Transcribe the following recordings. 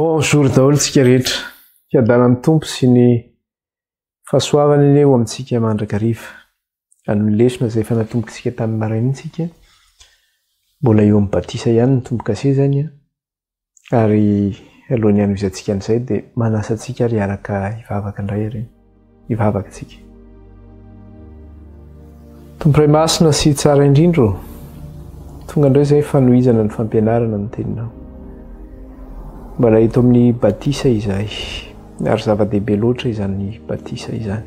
Bonjour daholo tsika rehetra. Kiadalan'ny tompo sy ny fahasoavany ny eo amintsika mandrakariva. Amin'ny lesona izay efa natombokantsika tamin'ny maraina tsika. Mbola eo amin'ny batisa ihany ny tombo-kase zany a. Ary alohan'ny hanovizantsika an'izay dia manasa antsika ary araka hivavaka indray ireny. Hivavaka tsika. Tompo iray masina sy tsara indrindra. Tonga indray izay fanohizana ny fampianarana ny teninao. Mbola eto amin'ny batisa izay, ary zava-dehibe loatra izany batisa izany.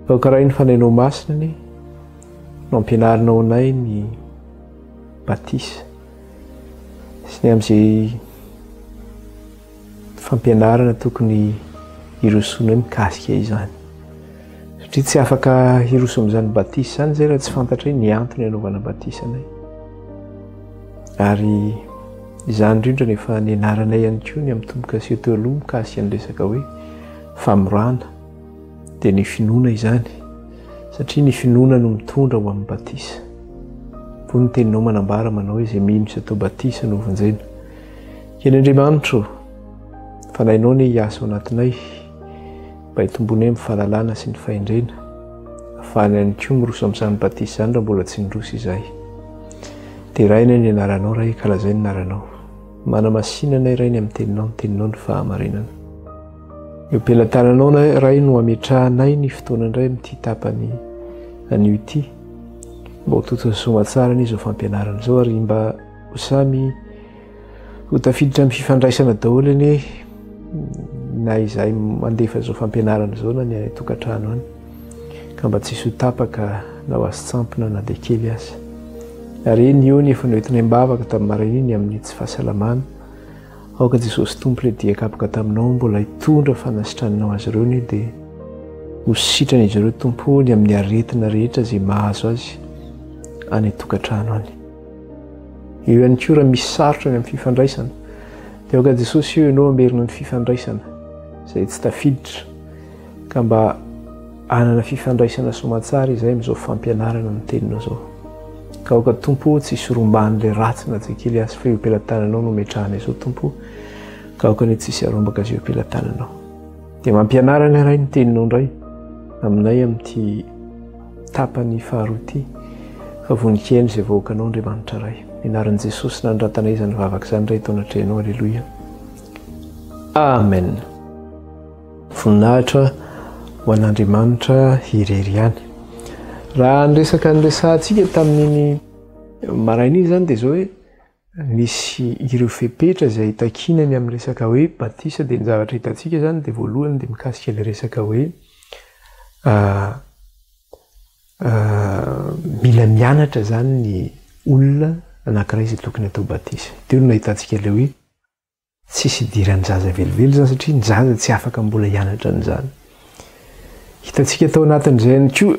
Karakaraha ny fanainao masina ny no ampianarinao anay ny batisa. Sy ny amin'izay fampianarana tokony hirosona mikasika izany. Satria tsy afaka hiroso amin'izany batisa izany izay raha tsy fantatra ny antony hanaovana batisa anay. Ary izany indrindra nefa nianaranay ihany koa ny amin'ny tombo-kase teo aloha mikasika ny resaka hoe famorana dia ny finoana izany, satria ny finoana no mitondra ho amin'ny batisa. Fony ny teninao manambara manao hoe izay mino sy atao batisa no vonjena. Kely Andriamanitra fanainao ny hiasa ao anatinay mba hitombonay amin'ny fahalalana sy ny fahendrena, ahafahana ihany koa miroso amin'izany batisa izany raha mbola tsy niroso izay. Dia raina ny anaranao, ray kalazay ny anaranao. Manamasinana iray ny amin'ny teninao ny fahamarinana. Eo am-pelantananao ray no ametrahanay ny fotoana indray amin'ity tapany anio ity. Mba ho toto soa tsara ny izao fampianarana izao ary mba ho samy ho tafiditra amin'ny fifandraisana daholo ny na izay mandefa izao fampianarana izao na ny tokantrano any. Ka mba tsisy ho tapaka na ho azo tsampina na dia kely aza. Ary eny eo ny efa noentinay mbavaka tamin'ny maraina iny amin'ny tsy fahasalamana. Aoka Jesosy Tompo ilay diakapoka taminao mbola hitondra fanasitrananao azy ireo ny dia ho sitrana izy ireo Tompo ny amin'ny aretina rehetra izay mahazo azy any tokantrano any. Eo ihany koa raha misy sarotra ny amin'ny fifandraisana dia aoka Jesosy eo ianao amerina ny fifandraisana izay tsy tafiditra ka mba hanana fifandraisana soamantsara izay amin'izao fampianarana ny teninao izao. Ka aoka Tompo tsy soromban'ilay ratsy na tsy kely azy fa eo am-pelantananao no metrahana izao Tompo. Ka aoka ny tsisy arombaka azy eo am-pelantananao. Dia mampianarana iray ny teninao indray aminay amin'ity tapany faharoa ity. Fa voninkaina izay vahoakanao Andriamanitra iray. Anaran'i Jesosy nandratanay izany vavaka izany iray tao anatrehanao. Alleloia. Amen. Voninahitra ho an'Andriamanitra irery ihany. Raha niresaka niresahantsika tamin'iny maraina iny izany dia izao hoe misy ireo fepetra izay takinany amin'ny resaka hoe batisa dia ny zavatra hitantsika izany dia voalohany dia mikasika ilay resaka hoe mila mianatra izany ny olona anankiray izay tokony atao batisa. Teo no nahitantsika ilay hoe tsisy idiran'ny zaza velively izany satria ny zaza tsy afaka mbola hianatra an'izany. Hitantsika tao anatin'izay ihany koa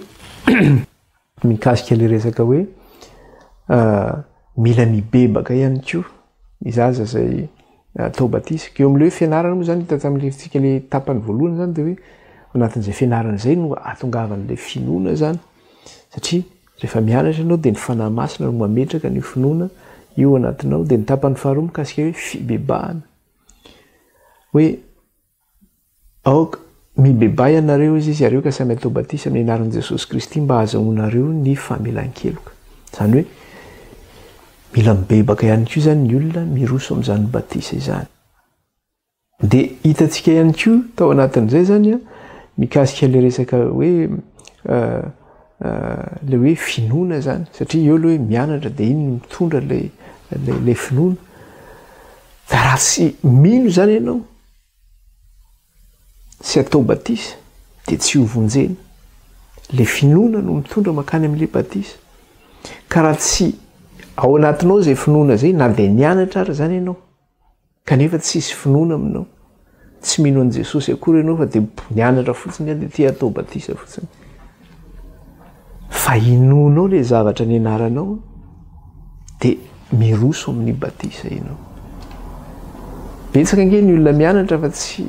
mikasika ilay resaka hoe mila mibebaka ihany koa ny zaza izay atao batisa. Eo amin'ilay hoe fianarana moa izany hita tamin'ilay ilay tapany voalohany izany dia hoe ao anatin'izay fianarana izay no ahatongavan'ilay finoana izany. Satria rehefa mianatra ianao dia ny fanahy masina no mametraka ny finoana io anatinao. Dia ny tapany faharoa mikasika hoe fibebahana. Hoe aoka mibebay ianareo izy areo ka samy atao batisa amin'ny anaran'i Jesosy Kristy mba ahazoanareo ny famelan-keloka. Izany hoe mila mibebaka ihany koa izany ny olona miroso amin'izany batisa izany. Dia hitantsika ihany koa tao anatin'izay izany mikasika ilay resaka hoe ilay hoe finoana izany. Satria eo ilay hoe mianatra dia iny no mitondra ilay finoana. Da raha tsy mino izany ianao sy atao batisa dia tsy ho vonjena. Ilay finoana no mitondra makany amin'ilay batisa. Ka raha tsy ao anatinao izay finoana izay na dia nianatra ary izany ianao kanefa tsisy finoana aminao, tsy mino an'i Jesosy akory ianao fa dia nianatra fotsiny dia tia atao batisa fotsiny. Fa inonao ilay zavatra nianaranao dia miroso amin'ny batisa ianao. Betsaka ange ny olona mianatra fa tsy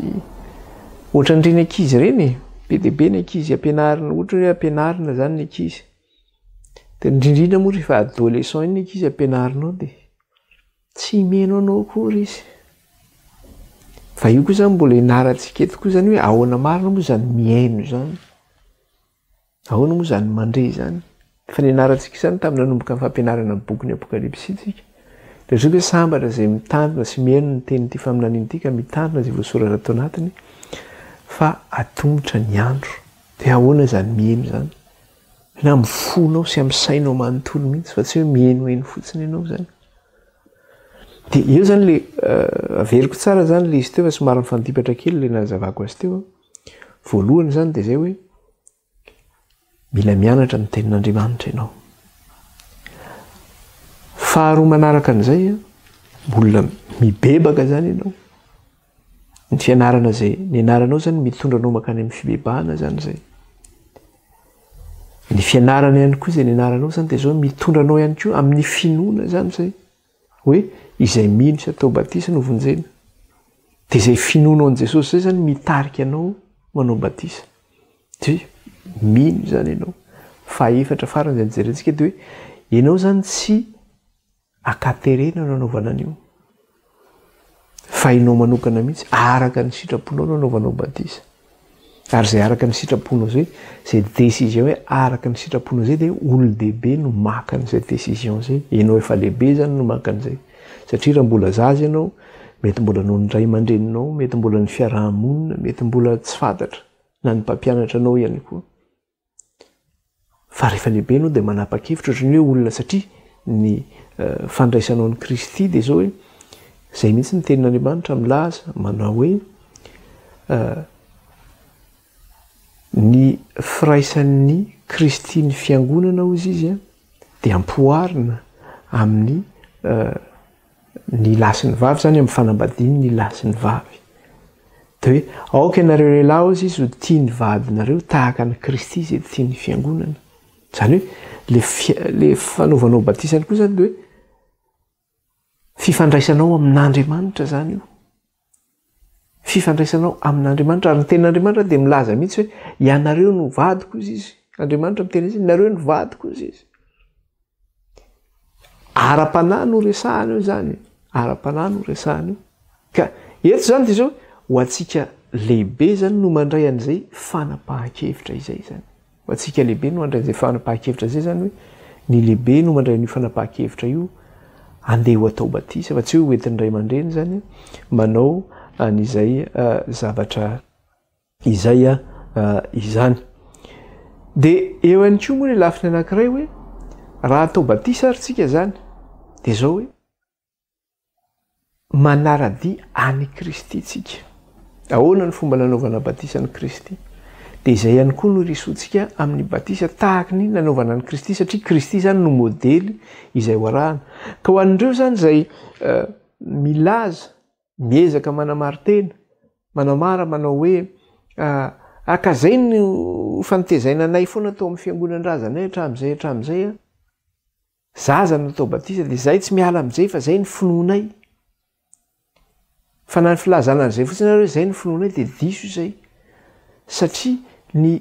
ohatran'ireny ankizy ireny. Be dia be ny ankizy ampianarina, ohatra hoe ampianarina izany ny ankizy. Dia indrindrindra moa rehefa adolescent iny ankizy ampianarinao dia tsy meno anao akory izy. fa io koa zany mbola inarantsika eto koa zany hoe ahoana marina moa zany miaino zany, ahoana moa zany mandre zany. Fa ny anarantsika zany tamin'ny nanomboka ny fampianarana ny boky ny apokalipsy tsika de hoe sambatra zay mitandrina sy miaino ny tenyity faminaniana ity ka mitandrina zay voasoratra ato anatiny fa atombotra ny andro. De ahoana zany miaino zany? Na mifonao sy amin'ny sainao manontolo mihitsy fa tsy hoe mihainohaino fotsiny ianao zany. De eo zany le averiko tsara zany le izy teo fa somary mifandipatra kely le nazavako azy teo. Voalohany zany de zay hoe mila mianatra ny tenin'Andriamanitra ianao. Faharoa manaraka an'izay mbola mibebaka zany ianao. Ny fianarana zay nianaranao zany mitondra anao makany amin'ny fibebahana zany zay. Ny fianarana ihany koa zay nianaranao zany de zao mitondra anao ihany koa amin'ny finoana zany zay. Hoe izay mino sy atao batisa no vonjena. De zay finoanao an' Jesosy zay zany mitarika anao manao batisa. De mino zany ianao. Fahaefatra farany zay nijerentsika de hoe ianao zany tsy akaterena no anaovana an'io. Fa ianao manokana mihitsy araka ny sitraponao no anaovanao batisa. Ary zay araka ny sitraponao zay, zay décision hoe araka ny sitraponao zay de olo-dehibe no maka an'izay décision zay. Ianao efa lehibe zany no maka an'izay. Satria raha mbola zaza ianao, mety mbola noho ny ray aman-dreninao, mety mbola ny fiarahamonina, mety mbola tsy fantatra na ny mpampianatra anao ihany koa. Fa rehefa lehibe ianao de manapa-kevitra ohatrany hoe olona satria ny fandraisanao ny Kristy de zao hoe zay mihitsy ny tenin'Andriamanitra milaza manao hoe ny firaisan'ny Kristy ny fiangonana hozy izy de ampoarina amin'ny ny lasin'ny vavy zany amin'ny fanambadiany ny lasin'ny vavy. De hoe aoka ianareo lehilahy hozy izy ho tia ny vadinareo tahaka ny Kristy zay tia ny fiangonana. Zany hoe le fanaovanao batisany koa zany de hoe fifandraisanao amin'Andriamanitra zany io. Fifandraisanao amin'Andriamanitra ary ny tenin'Andriamanitra de milaza mihitsy hoe ianareo no vadiko izy izy. Andriamanitra miteny izy nareo no vadiko izy izy. Ara-panahy no resahana io zany. Ara-panahy no resahana io. Ka eto zany de zao ho antsika lehibe zany no mandray an'izay fanapahan-kevitra izay zany. Ho antsika lehibe no mandray an'izay fanapahan-kevitra izay zany hoe ny lehibe no mandray an'io fanapahan-kevitra io andeha ho atao batisa fa tsy hoe hoentin'ny ray aman-dreny zany manao an'izay zavatra izay izany. De eo ihany koa moa ny lafiny anankiray hoe raha atao batisa ary tsika zany de zao hoe manara-dia any Kristy tsika. Ahoana ny fomba nanaovana batisa ny Kristy? De izay ihany koa no risoantsika amin'ny batisa tahaka ny nanaovana ny Kristy satria Kristy zany no modely izay ho arahana. Ka ho an'ireo zany zay milaza, miezaka manamary-tena, manamara manao hoe aka zay no fantezainanay foana atao amin'ny fiangonan-drazanay hatramin'izay zaza natao batisa de zay tsy miala amin'izay fa zay ny finoanay. Fa na ny filazana an'izay fotsiny hoe zay ny finoanay de diso izay. Satria ny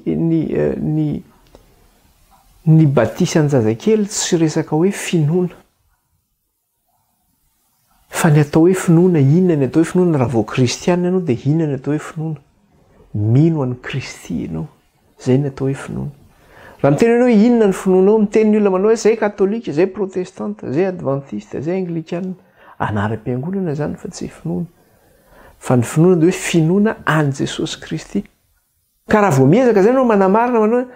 batisa ny zazakely tsy resaka hoe finoana. Fa ny atao hoe finoana, inona ny atao hoe finoana raha vao kristianina ianao de inona ny atao hoe finoana? Mino an'i Kristy ianao. Zay ny atao hoe finoana. Raha miteny ianao inona ny finoanao, miteny ny olona manao hoe zay katolika, zay protestante, zay adventiste, zay anglikana, anaram-piangonana zany fa tsy finoana. Fa ny finoana de hoe finoana an' Jesosy Kristy. Ka raha vao miezaka zay ianao manamarina manao hoe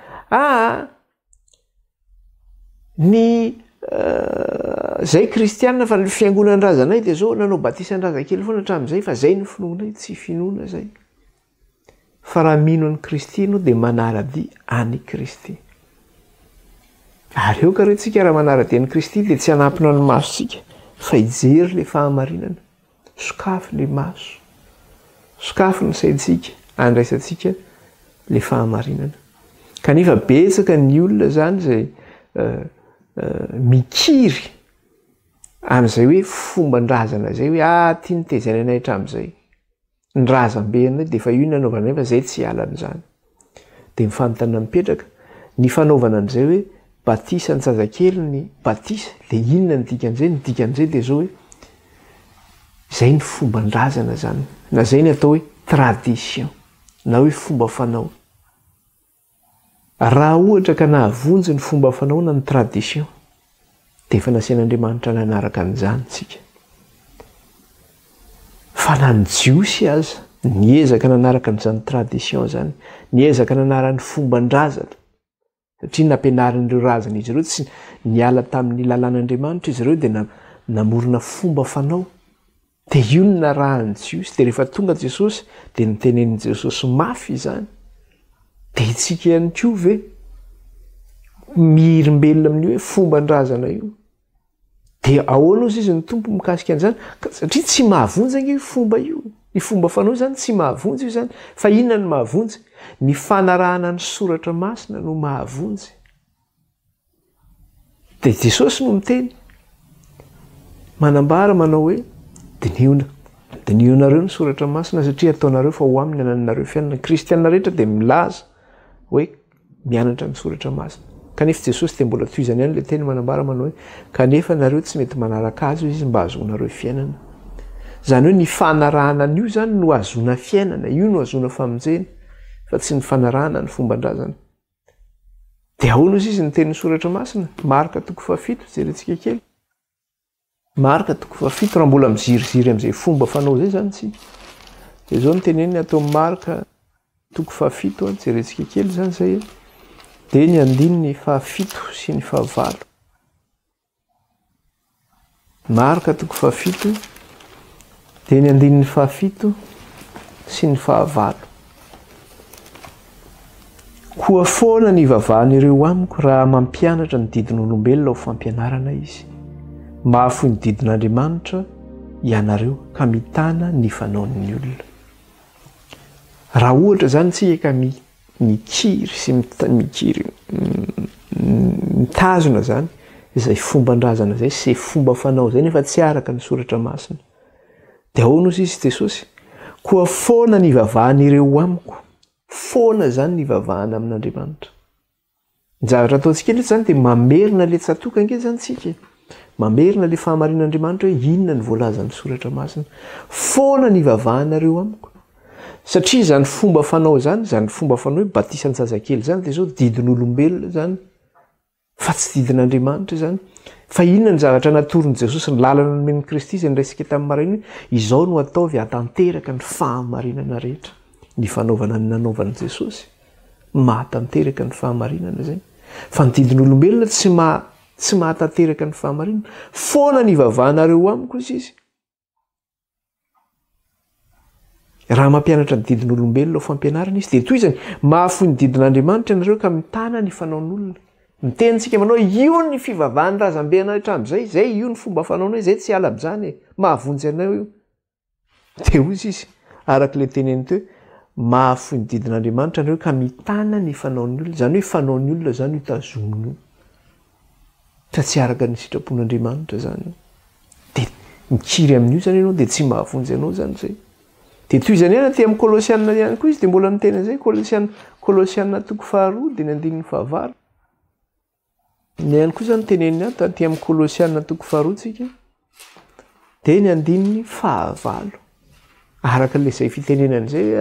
ny zay kristianina fa ny fiangonan-drazanay de zao nanao batisan-drazakely foana hatramin'izay fa zay ny finoanay, tsy finoana zay. Fa raha mino an'i Kristy ianao de manara-dia any Kristy. Ary eo ka reo tsika raha manara-dia an'i Kristy de tsy hanampina ny masontsika fa hijery le fahamarinana. Sokafy le maso, sokafy ny saintsika andraisantsika le fahamarinana. Kanefa betsaka ny olona zany zay mikiry amin'izay hoe fomban-drazana zay hoe tia nitezainanay hatramin'izay. Ny razam-be anay de efa io nanaovanay fa zay tsy hiala amin'izany. De mifanontana mipetraka ny fanaovana an'izay hoe batisa ny zazakely ny batisa de inona ny dikan'izay? Ny dikan'izay de zao hoe Zay ny fomban-drazana zany, na zay ny atao hoe tradition na hoe fomba fanao. Raha ohatra ka nahavonjy ny fomba fanaona ny tradition dia efa nasian'Andriamanitra nanaraka an'izany tsika. Fa na ny jiosy aza niezaka nanaraka an'izany tradition zany, niezaka nanara ny fomban-drazana, satria nampianarin'ireo razana izy ireo tsy niala tamin'ny lalàn'Andriamanitra izy ireo dia namorona fomba fanao. Dia io ny narahany jiosy, dia rehefa tonga Jesosy dia nitenen'i Jesosy mafy izany. Dia itsika ihany koa ve mihirimbelona amin'io hoe fomban-drazana io. Dia ahoana ozy izy ny tompo mikasika an'izany? Satria tsy mahavonjy io fomba io. Ny fomba fanao zany tsy mahavonjy io zany. Fa inona ny mahavonjy? Ny fanarahana ny soratra masina no mahavonjy. Dia Jesosy no miteny, manambara manao hoe dinihonareo ny soratra masina satria ataonareo fa ho aminy ananareo fiainana. Kristianina rehetra dia milaza hoe mianatra ny soratra masina. Kanefa Jesosy dia mbola toizany ihany ilay teny manambara manao hoe kanefa nareo tsy mety manaraka azy izy mba ahazoanareo fiainana. Zany hoe ny fanarahana an'io zany no ahazoana fiainana, io no ahazoana famonjena, fa tsy ny fanarahana ny fomban-drazana. Dia ahoana izy ny tenin'ny soratra masina? Marka 7, jerentsika kely. Marka 7, raha mbola miziriziry amin'izay fomba fanao zay zany tsika. Dia zao ny teneniny atao Marka 7, jerentsika kely zany zay. Dia ny 7 sy ny 8. Marka 7, dia ny 7 sy ny 8. Koa foana ny vavahan'ireo amiko raha mampianatra ny didin'olombelona ho fampianarana izy. Mahafoy ny didin'Andriamanitra ianareo ka mitana ny fanaon'ny olona. Raha ohatra zany tsika ka mikiry sy mitazona zany izay fomban-drazana zay, sy fomba fanao zay nefa tsy araka ny soratra masina. Dia ahoana ozy izy Jesosy? Koa foana ny vavahan'ireo amiko. Foana zany ny vavahana amin'Andriamanitra. Ny zavatra ataontsika eto zany dia mamerina ilay tsatoka ange zany tsika. Mamerina ilay fahamarin'Andriamanitra hoe inona ny voalazan'ny soratra masina. Foana ny vavahanareo amiko. Satria zany fomba fanao zany, zany fomba fanao hoe batisan'ny zazakely zany dia zao didin'olombelona zany, fa tsy didin'Andriamanitra zany. Fa inona ny zavatra natoron'i Jesosy, ny lalana nomen'i Kristy izay niraisika tamin'ny maraina hoe izao no ataovy hatanteraka ny fahamarinana rehetra. Ny fanaovana ny nanaovan'i Jesosy mahatanteraka ny fahamarinana zay. Fa ny didin'olombelona tsy mahatanteraka ny fahamarinana. Foana ny vavahanareo amiko izy. Raha mampianatra ny didin'olombelona ho fampianarana izy dia toy izany, mahafoy ny didin'Andriamanitra ianareo ka mitana ny fanaon'olona. Mitentsika manao io ny fivavahany razambe anao hatramin'izay, zay io ny fomba fanaonao, zay tsy ala amin'izany, mahavonjy anao io. Dia hozy izy arak'ilay teneny teo, mahafoy ny didin'Andriamanitra ianareo ka mitana ny fanaon'ny olona. Zany hoe fanaon'ny olona zany io tazominy io. Fa tsy araka ny sitrapon'Andriamanitra zany. Dia mikiry amin'io zany ianao dia tsy mahavonjy anao zany zay. Dia toy izany ihany aty amin'ny Kolosianina ihany koa izy dia mbola miteny an'izay. Kolosianina 2 dia ny 9. Ny ihany koa zany teneniny ato aty amin'ny Kolosianina 2 tsika. Dia ny 9. Araka ilay fitenenana izay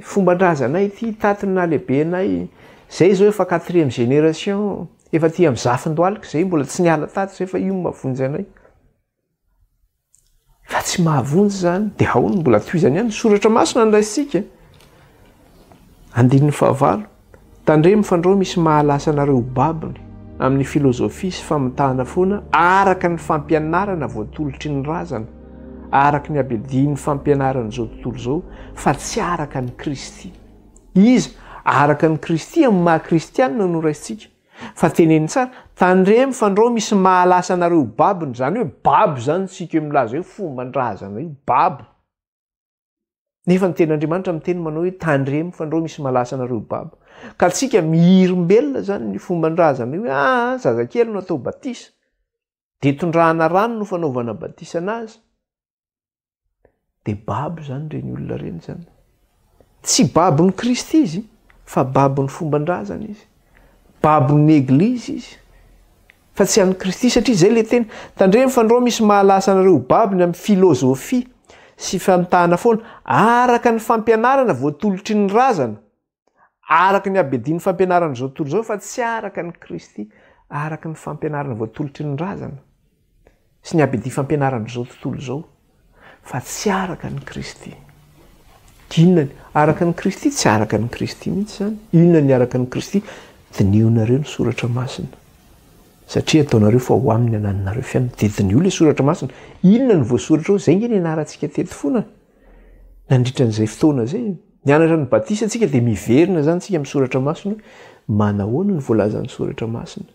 fomban-drazanay ity tatiny na lehibe anay zay zao efa 4e génération, efa ty amin'ny zafindohalika zay mbola tsy niala tato zay fa io mahavonjy anay. Fa tsy mahavonjy zany. Dia ahoana mbola toy izany ihany soratra masina ny raisitsika. 9. Tandremo fandrao misy mahalasa anareo babiny amin'ny filozofia sy famitahana foana araka ny fampianarana voatolotry ny razana, araka ny abedian'ny fampianarana zao tontolo zao, fa tsy araka ny Kristy. Iza araka ny Kristy amin'ny maha-kristianina no raisitsika. Fa teneny tsara, tandremo fandrao misy mahalasa anareo babiny, zany hoe babo zany tsika milaza hoe fomban-drazana io, babo. Nefa ny tenin'Andriamanitra miteny manao hoe tandremo fandrao misy mahalasa anareo babo. Ka tsika mihirimbelona zany ny fomban-drazana io, zazakely no atao batisa, dia tondrahana rano no fanaovana batisa anazy. Dia babo zany reny olona reny zany. Tsy babon'ny Kristy izy, fa babon'ny fomban-drazana izy. Babon'ny Eglizy izy, fa tsy an'ny Kristy satria zay le teny tandremy fa ndro misy mahalasa anareo babiny amin'ny filôzofia sy famitahana foana araka ny fampianarana voatolotry ny razana araka ny abediny fampianarana zao tontolo zao fa tsy araka ny Kristy araka ny fampianarana voatolotry ny razana sy ny abediny fampianarana zao tontolo zao fa tsy araka ny Kristy. Inona araka ny Kristy tsy araka ny Kristy mihitsy zany. Inona ny araka ny Kristy? Dinionareo ny soratra masina satria ataonareo fa ho aminy ananonareo fiainana dia dinio le soratra masina. Inona ny voasoratra ao zay nge ny anarantsika teto foana nandritra n'izay fotoana zay nianatra ny batisa antsika dia miverina zany tsika amin'ny soratra masina manahoana ny voalazan'ny soratra masina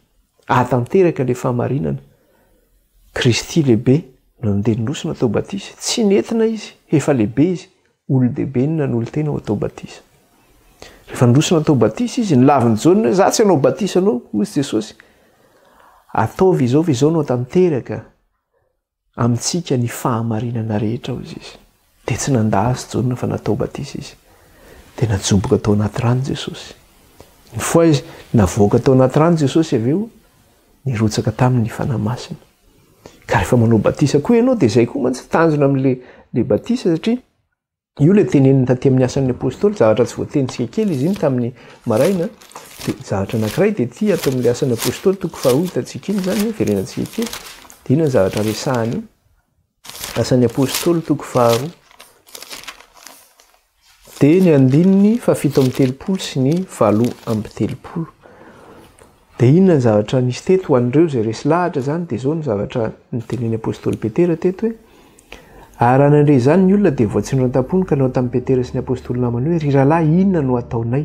atanteraka le fahamarinana Kristy lehibe no nandeha nirosona atao batisa tsy nentina izy efa lehibe izy olo-dehibe inona ny olo-tena ho atao batisa rehefa nirosona atao batisa izy nilaviny jaonina za tsy anao batisa anao hozy Jesosy ataovy izao fa izao no atanteraka amintsika ny fahamarinana rehetra hozy izy dia tsy nandahazy jaonina fa natao batisa izy dia najoboka atao anaty rano Jesosy ny fois izy navoaka atao anaty rano Jesosy avy eo nirotsaka tamin'ny fanahy masina ka rehefa manao batisa koa ianao dia izay koa mantsy tanjona amin'le batisa satria io le teneniny taty amin'ny asan'ny apôstôly zavatra tsy voatenitsika kely izy iny tamin'ny maraina dia zavatra anankiray dia ity ato amin'le asan'ny apôstôly toko faharoa hitantsika iny zany verenantsika kely dia ina zavatra resahany asan'ny apôstôly toko faharoa dia ny andininy fafito amby telopolo sy ny valo amby telopolo dia inona ny zavatra nisy teto ho an'ireo zay resy lahatra zany dia zao ny zavatra nytenen'ny apôstôly Petera teto hoe ary anandre zany ny olona dia voatsindro an-tampony ka nao tamin'ny Petera sy ny apôstôly namany hoe ry rahalahy inona no ataonay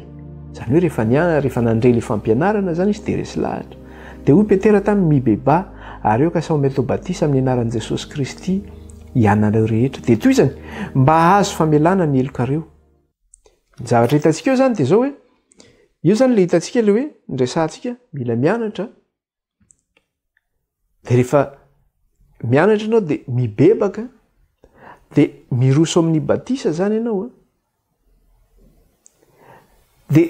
zany hoe rehefa nandre le fampianarana zany izy dia resy lahatra dia hoy Petera tamin'ny mibeba ary eo ka samy atao batisa amin'ny anaran'i Jesosy Kristy ianareo rehetra dia toy izany mba hahazo famelana ny elokareo. Ny zavatra hitantsika eo zany dia zao hoe io zany le hitantsika le hoe nresantsika mila mianatra dia rehefa mianatra ianao dia mibebaka dia miroso amin'ny batisa zany ianao dia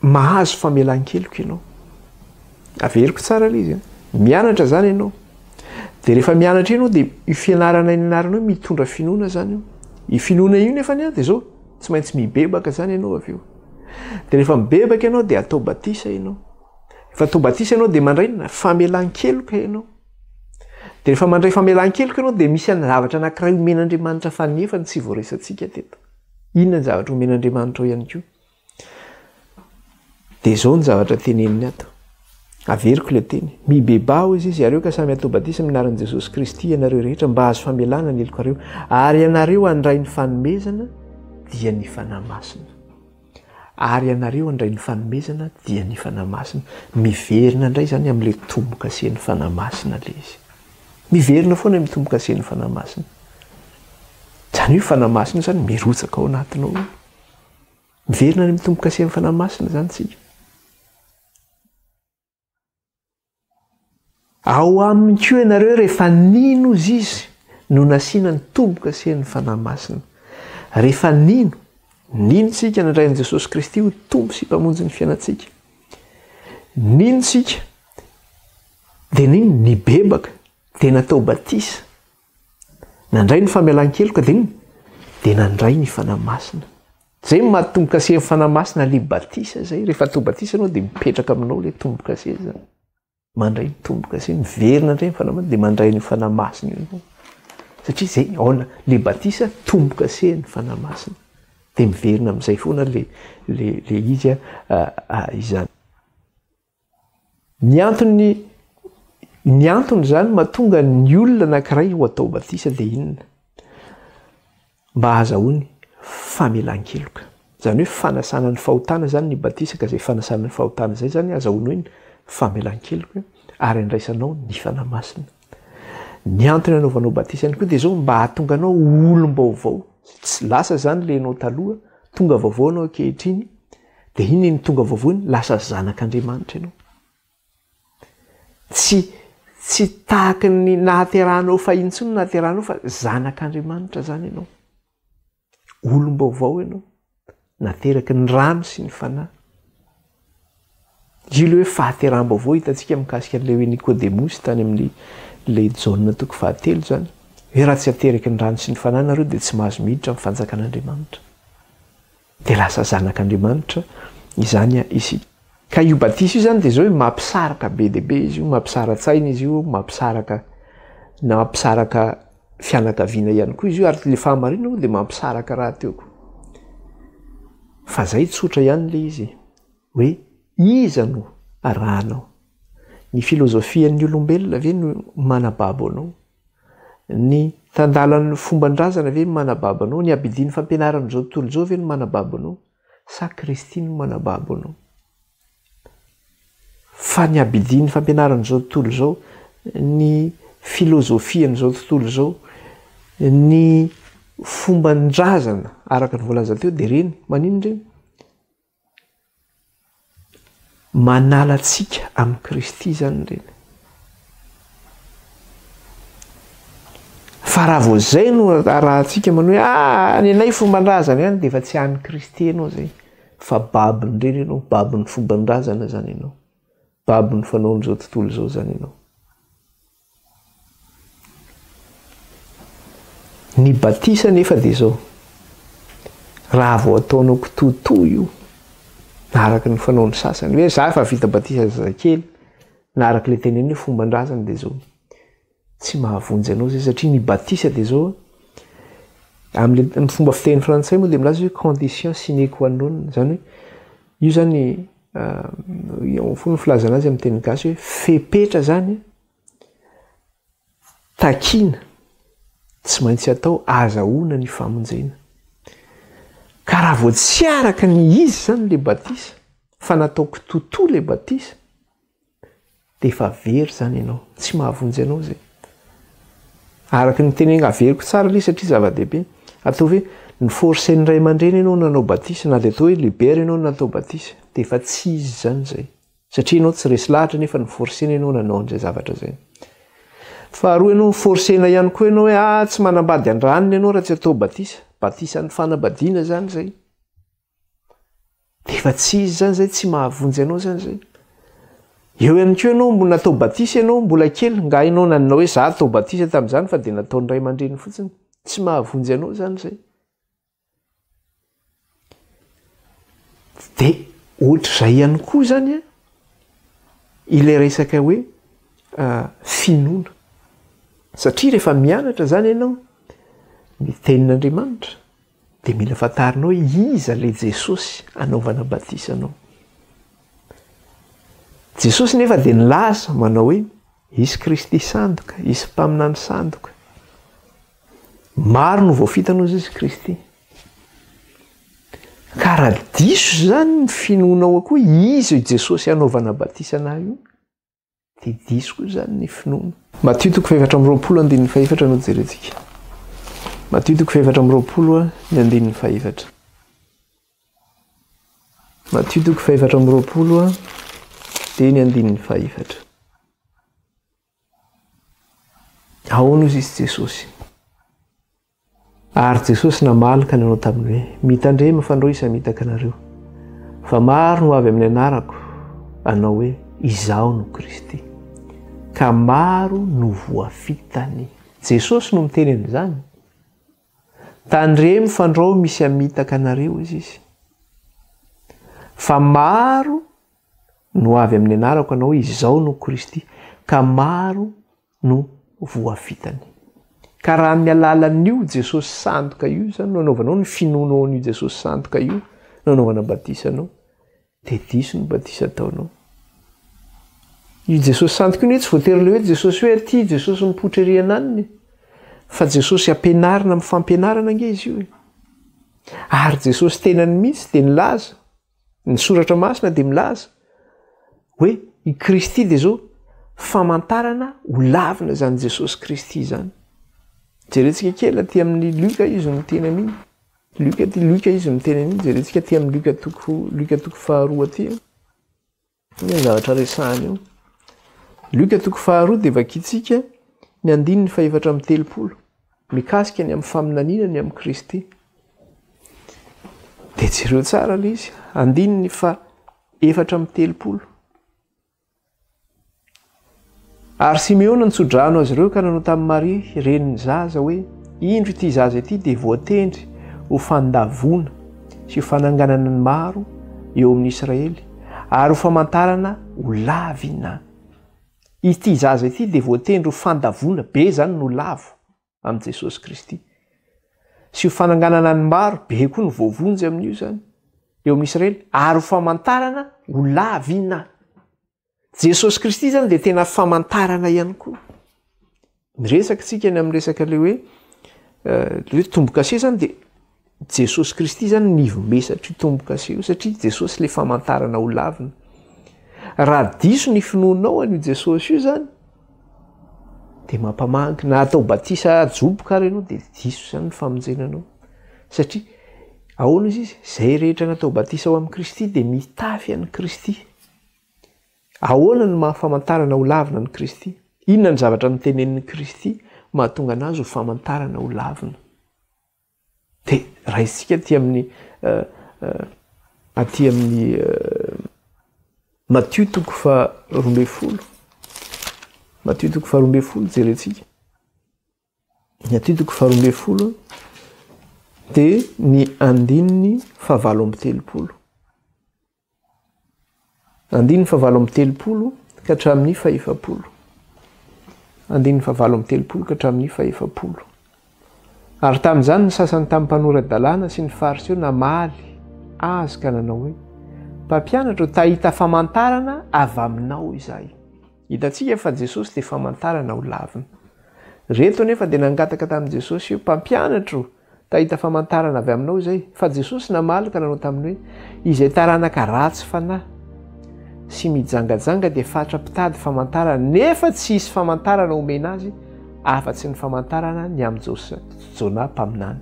mahazo famelan-keloka ianao averiko tsara le izy mianatra zany ianao dia rehefa mianatra ianao dia io fianarana inaranao mitondra finoana zany io i finoana io nefa ny dia zao tsy maintsy mibebaka zany ianao avy eo dia rehefa mibebaka ianao dia atao batisa ianao rehefa atao batisa ianao dia mandray famelan-keloka ianao dia rehefa mandray famelan-keloka ianao dia misy zavatra anankiray omen'Andriamanitra fanefa ny tsy voaresantsika teto. Inona ny zavatra omen'Andriamanitra ao ihany koa dia zao ny zavatra teneniny ato averiko le teny mibeba hozy izy areo ka samy atao batisa amin'ny anaran'i Jesosy Kristy ianareo rehetra mba hazo famelana ny elokareo ary ianareo handray ny fanomezana dia ny fanahy masina ary ianareo handray ny fanomezana dia ny fanahy masina miverina indray zany amin'le tombo-kasen'ny fanahy masina le izy miverina foana mitombo-kasen'ny fanahy masina zany hoe fanahy masina zany mirotsaka ao anatinao miverina ny mitombo-kasen'ny fanahy masina zany tsika ao aminy koa ianareo rehefa nino izy izy no nasiana ny tombo-kasen'ny fanahy masina rehefa nino tsika nandrain'i Jesosy Kristy ho tombo sy mpamonjy ny fiainantsika nino tsika dia nino nibebaka dia natao batisa nandray ny famelan-keloka dia nandray ny fanahy masina zay mahatombo-kasen'ny fanahy masina le batisa zay rehefa atao batisa anao dia mipetraka aminao le tombo-kase zany mandray ny tombo-kase miverina indray ny fanahy masina dia mandray ny fanahy masina io satria zay aona le batisa tombo-kase ny fanahy masina dia miverina amin'izay foana le izy izany ny antony zany mahatonga ny olona anankiray ho atao batisa dia inona mba ahazahoany famelan-keloka zany hoe fanasana ny fahotana zany ny batisa ka zay fanasana ny fahotana zay zany azahoany hoe famelan-keloka ary andraisanao ny fanahy masina ny antony anaovanao batisa ihany koa dia zao mba hahatonga anao olom-baovao tsy lasa zany le anao taloha tonga vaovao anao ankehitriny dia iny ny tonga vaovao iny lasa zanak'Andriamanitra ianao tsy tahaka ny nahaterahanao fahintsony nahaterahanao fa zanak'Andriamanitra zany ianao olom-baovao ianao nateraka ny rano sy ny fanahy io le hoe fahateram-baovao hitantsika mikasika an'le hoe Nikodemosy tany amin'le Jaona toko 13 zany hoe raha tsy ateriky ny rano sy ny fanana reo dia tsy mahazo miditra amin'ny fanjakan'Andriamanitra dia lasa zanak'Andriamanitra izany isika. Ka io batisa io zany dia zao hoe mampisaraka be dia be izy io, mampisara-tsaina izy io, mampisaraka fianakaviana ihany koa izy io ary le fahamarina dia mampisaraka raha teo koa. Fa zay tsotra ihany le izy hoe iza no arahanao? Ny filozofian'ny olombelona ve no manababo anao? Ny tandalan'ny fomban-drazana ve no manababo anao? Ny abidin'ny fampianaran'izao tontolo izao ve no manababo anao? Sa Kristy no manababo anao? Fa ny abidin'ny fampianaran'izao tontolo izao, ny filozofian'izao tontolo izao, ny fomban-drazana araka ny voalaza teo dia reny manino reny? Manalatsika amin'ny Kristy zany reny. Fa raha vao zay no arahantsika manao hoe ny anay fomban-drazana ihany dia efa tsy an'ny Kristy ianao zay. Fa babiny reny ianao, babiny fomban-drazana zany ianao, babiny fanaon'izao tontolo izao zany ianao. Ny batisa nefa dia zao, raha vao ataonao kitoto io na araka ny fanaon'ny sasany hoe za efa vita batisa zazakely na araka le teneny hoe fomban-drazana dia zao tsy mahavonjy anao zay satria ny batisa dia zao amin'ny fomba fiteny frantsay moa dia milaza hoe condition sine qua non, zany hoe io zany fony filazana azy amin'ny teny gasy hoe fepetra zany takina tsy maintsy atao azahoana ny famonjena. Ka raha vao tsy araka ny izy zany le batisa fa nataoko totoa le batisa dia efa very zany ianao, tsy mahavonjy anao zay. Araka ny tenenga averiko tsara ilay satria zava-dehibe atao hoe ny forsen'ny ray aman-dreny ianao nanao batisa na dia atao hoe libera ianao natao batisa dia efa tsy izy zany zay satria ianao tsy resy lahatra nefa ny forsena ianao nanao an'izay zavatra zay. Faharoa ianao forsena ihany koa ianao hoe tsy manambady andraniny ianao raha tsy atao batisa, batisa ny fanambadiana zany zay dia efa tsy izy zany zay, tsy mahavonjy anao zany zay. Eo ihany koa ianao mbola natao batisa ianao mbola kely, nga ianao nanao hoe za atao batisa tamin'izany fa dia natao ny ray aman-dreny fotsiny, tsy mahavonjy anao zany zay. Dia ohatr'izay ihany koa zany ilay resaka hoe finoana, satria rehefa mianatra zany ianao ny tenin'Andriamanitra dia mila fantarinao hoe iza le Jesosy anaovana batisa anao. Jesosy nefa dia nilaza manao hoe isy Kristy sandoka, isy mpaminany sandoka. Maro no voafitanao izy Kristy. Ka raha diso zany ny finoanao koa izy Jesosy anaovana batisa anahy io dia diso koa zany ny finoana. Matthieu 4:24 no jerentsika. Matthieu 4:24 Matthieu 4:24 dia ny 24. Ahoana izy Jesosy? Ary Jesosy namalaka nanao taminy hoe mitandrema fa andreo isamitaka anareo fa maro no avy amin'ny anarako anao hoe izaho no Kristy ka maro no voafitany. Jesosy no miteny an'izany. Tandremo fa andreo misy hamitaka anareo izy fa maro no avy amin'ny anarako anao hoe izaho no Kristy ka maro no voafitany. Ka raha amin'ny alalan'io Jesosy sandoka io zany no anaovanao ny finoanao an'io Jesosy sandoka io no anaovana batisa anao dia diso ny batisa ataonao. Io Jesosy sandoka io tsy voatery le hoe Jesosy hoe aty Jesosy mipoitra ery ananiny fa Jesosy ampianarina amin'ny fampianarana ange izy io. Ary Jesosy tenany mihitsy dia nilaza, ny soratra masina dia milaza hoe i Kristy dia zao famantarana ho lavina zany Jesosy Kristy zany. Jerentsika kely aty amin'ny Luka izy no teny amin'iny. Luka izy no teny amin'iny. Jerentsika aty amin'ny Luka toko 2 aty. Ny zavatra resahany io. Luka toko 2 dia vakitsika ny 4:30 mikasika ny amin'ny faminaniana ny amin'ny Kristy. Dia jereo tsara ilay izy. 4:30 Ary Simeona nitsodrano azy ireo ka nanao tamin'ny Maria reniny zaza hoe indro ity zaza ity dia voatendry ho fandavona sy ho fananganana ny maro eo amin'ny Israely ary ho famantarana ho lavy na. Ity zaza ity dia voatendry ho fandavona be zany no lavo amin'i Jesosy Kristy. Sy ho fananganana ny maro be koa ny voavonjy amin'io zany eo amin'ny Israely ary ho famantarana ho lavy na. Jesosy Kristy zany dia tena famantarana ihany koa. Miresaka tsika ny amin'ny resaka le hoe tombo-kase zany dia Jesosy Kristy zany nivomesatra io tombo-kase io satria Jesosy le famantarana ho lavina. Raha diso ny finoanao an'io Jesosy io zany dia mampamangy na atao batisa joboka renao dia diso zany ny famonjenanao. Satria ahoana izy izay rehetra natao batisa ao amin'ny Kristy dia mitafy an'i Kristy. Ahoana ny mahafamantarana ho lavina ny Kristy? Inona ny zavatra nitenen'ny Kristy mahatonga anazy ho famantarana ho lavina? Dia raha isika aty amin'ny Matthieu 12. Matthieu 12 jerentsika. Matthieu 12 dia ny andininy 7:30. Andininy 7:30 ka hatramin'ny 100. Andininy 7:30 ka hatramin'ny 100. Ary tamin'izany ny sasany tamin'ny mpanorandalàna sy ny fariseo namaly azy ka nanao hoe mpampianatra tahita famantarana avy aminao izahay. Hitantsika fa Jesosy dia famantarana ho lavina. Reto nefa dia nangataka tamin'i Jesosy hoe mpampianatra tahita famantarana avy aminao izahay. Fa Jesosy namaly ka nanao taminy hoe izay taranaka ratsy fanahy sy mijangajanga dia fatra-pitady famantarana nefa tsy hisy famantarana omena azy afa-tsy ny famantarana ny amin'i Jona mpaminany.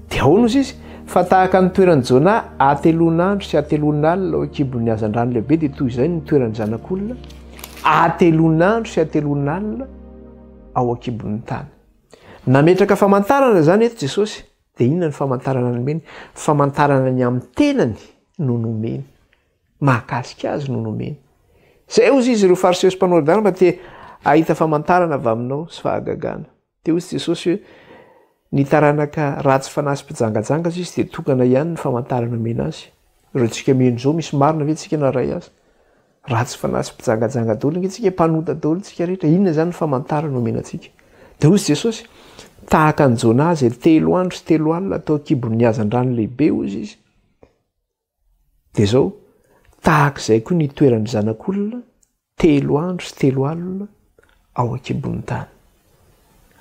Dia ahoana izy izy? Fa tahaka ny toeran'i Jona atelon'andro sy atelon'alina ao akibon'ny hazan-drano lehibe dia toy izay ny toeran'ny zanak'olona atelon'andro sy atelon'alina ao akibon'ny tany. Nametraka famantarana zany eto Jesosy. Dia inona ny famantarana nomeny? Famantarana ny amin'ny tenany no nomeny. Mahakasika azy no nomeny. Zay ozy izy ireo fariseo sy mpanoran-dalàna mba te ahita famantarana avy aminao sy fahagagana. Teo izy Jesosy hoe ny taranaka ratsy fanahy sy mpijangajanga azy izy dia tokana ihany ny famantarana omena azy. Ireo tsika miheno zao misy marina ve tsika naray azy? Ratsy fanahy sy mpijangajanga daholo antsika mpanota daholo tsika rehetra. Inona zany ny famantarana omena atsika? Dia hoy Jesosy tahaka ny Jona izay 3 andro sy 3 alina atao akibon'ny hazan-drano lehibe ozy izy. Dia zao tahak'izay koa ny toeran'ny zanak'olona 3 andro sy 3 alina ao akibon'ny tany.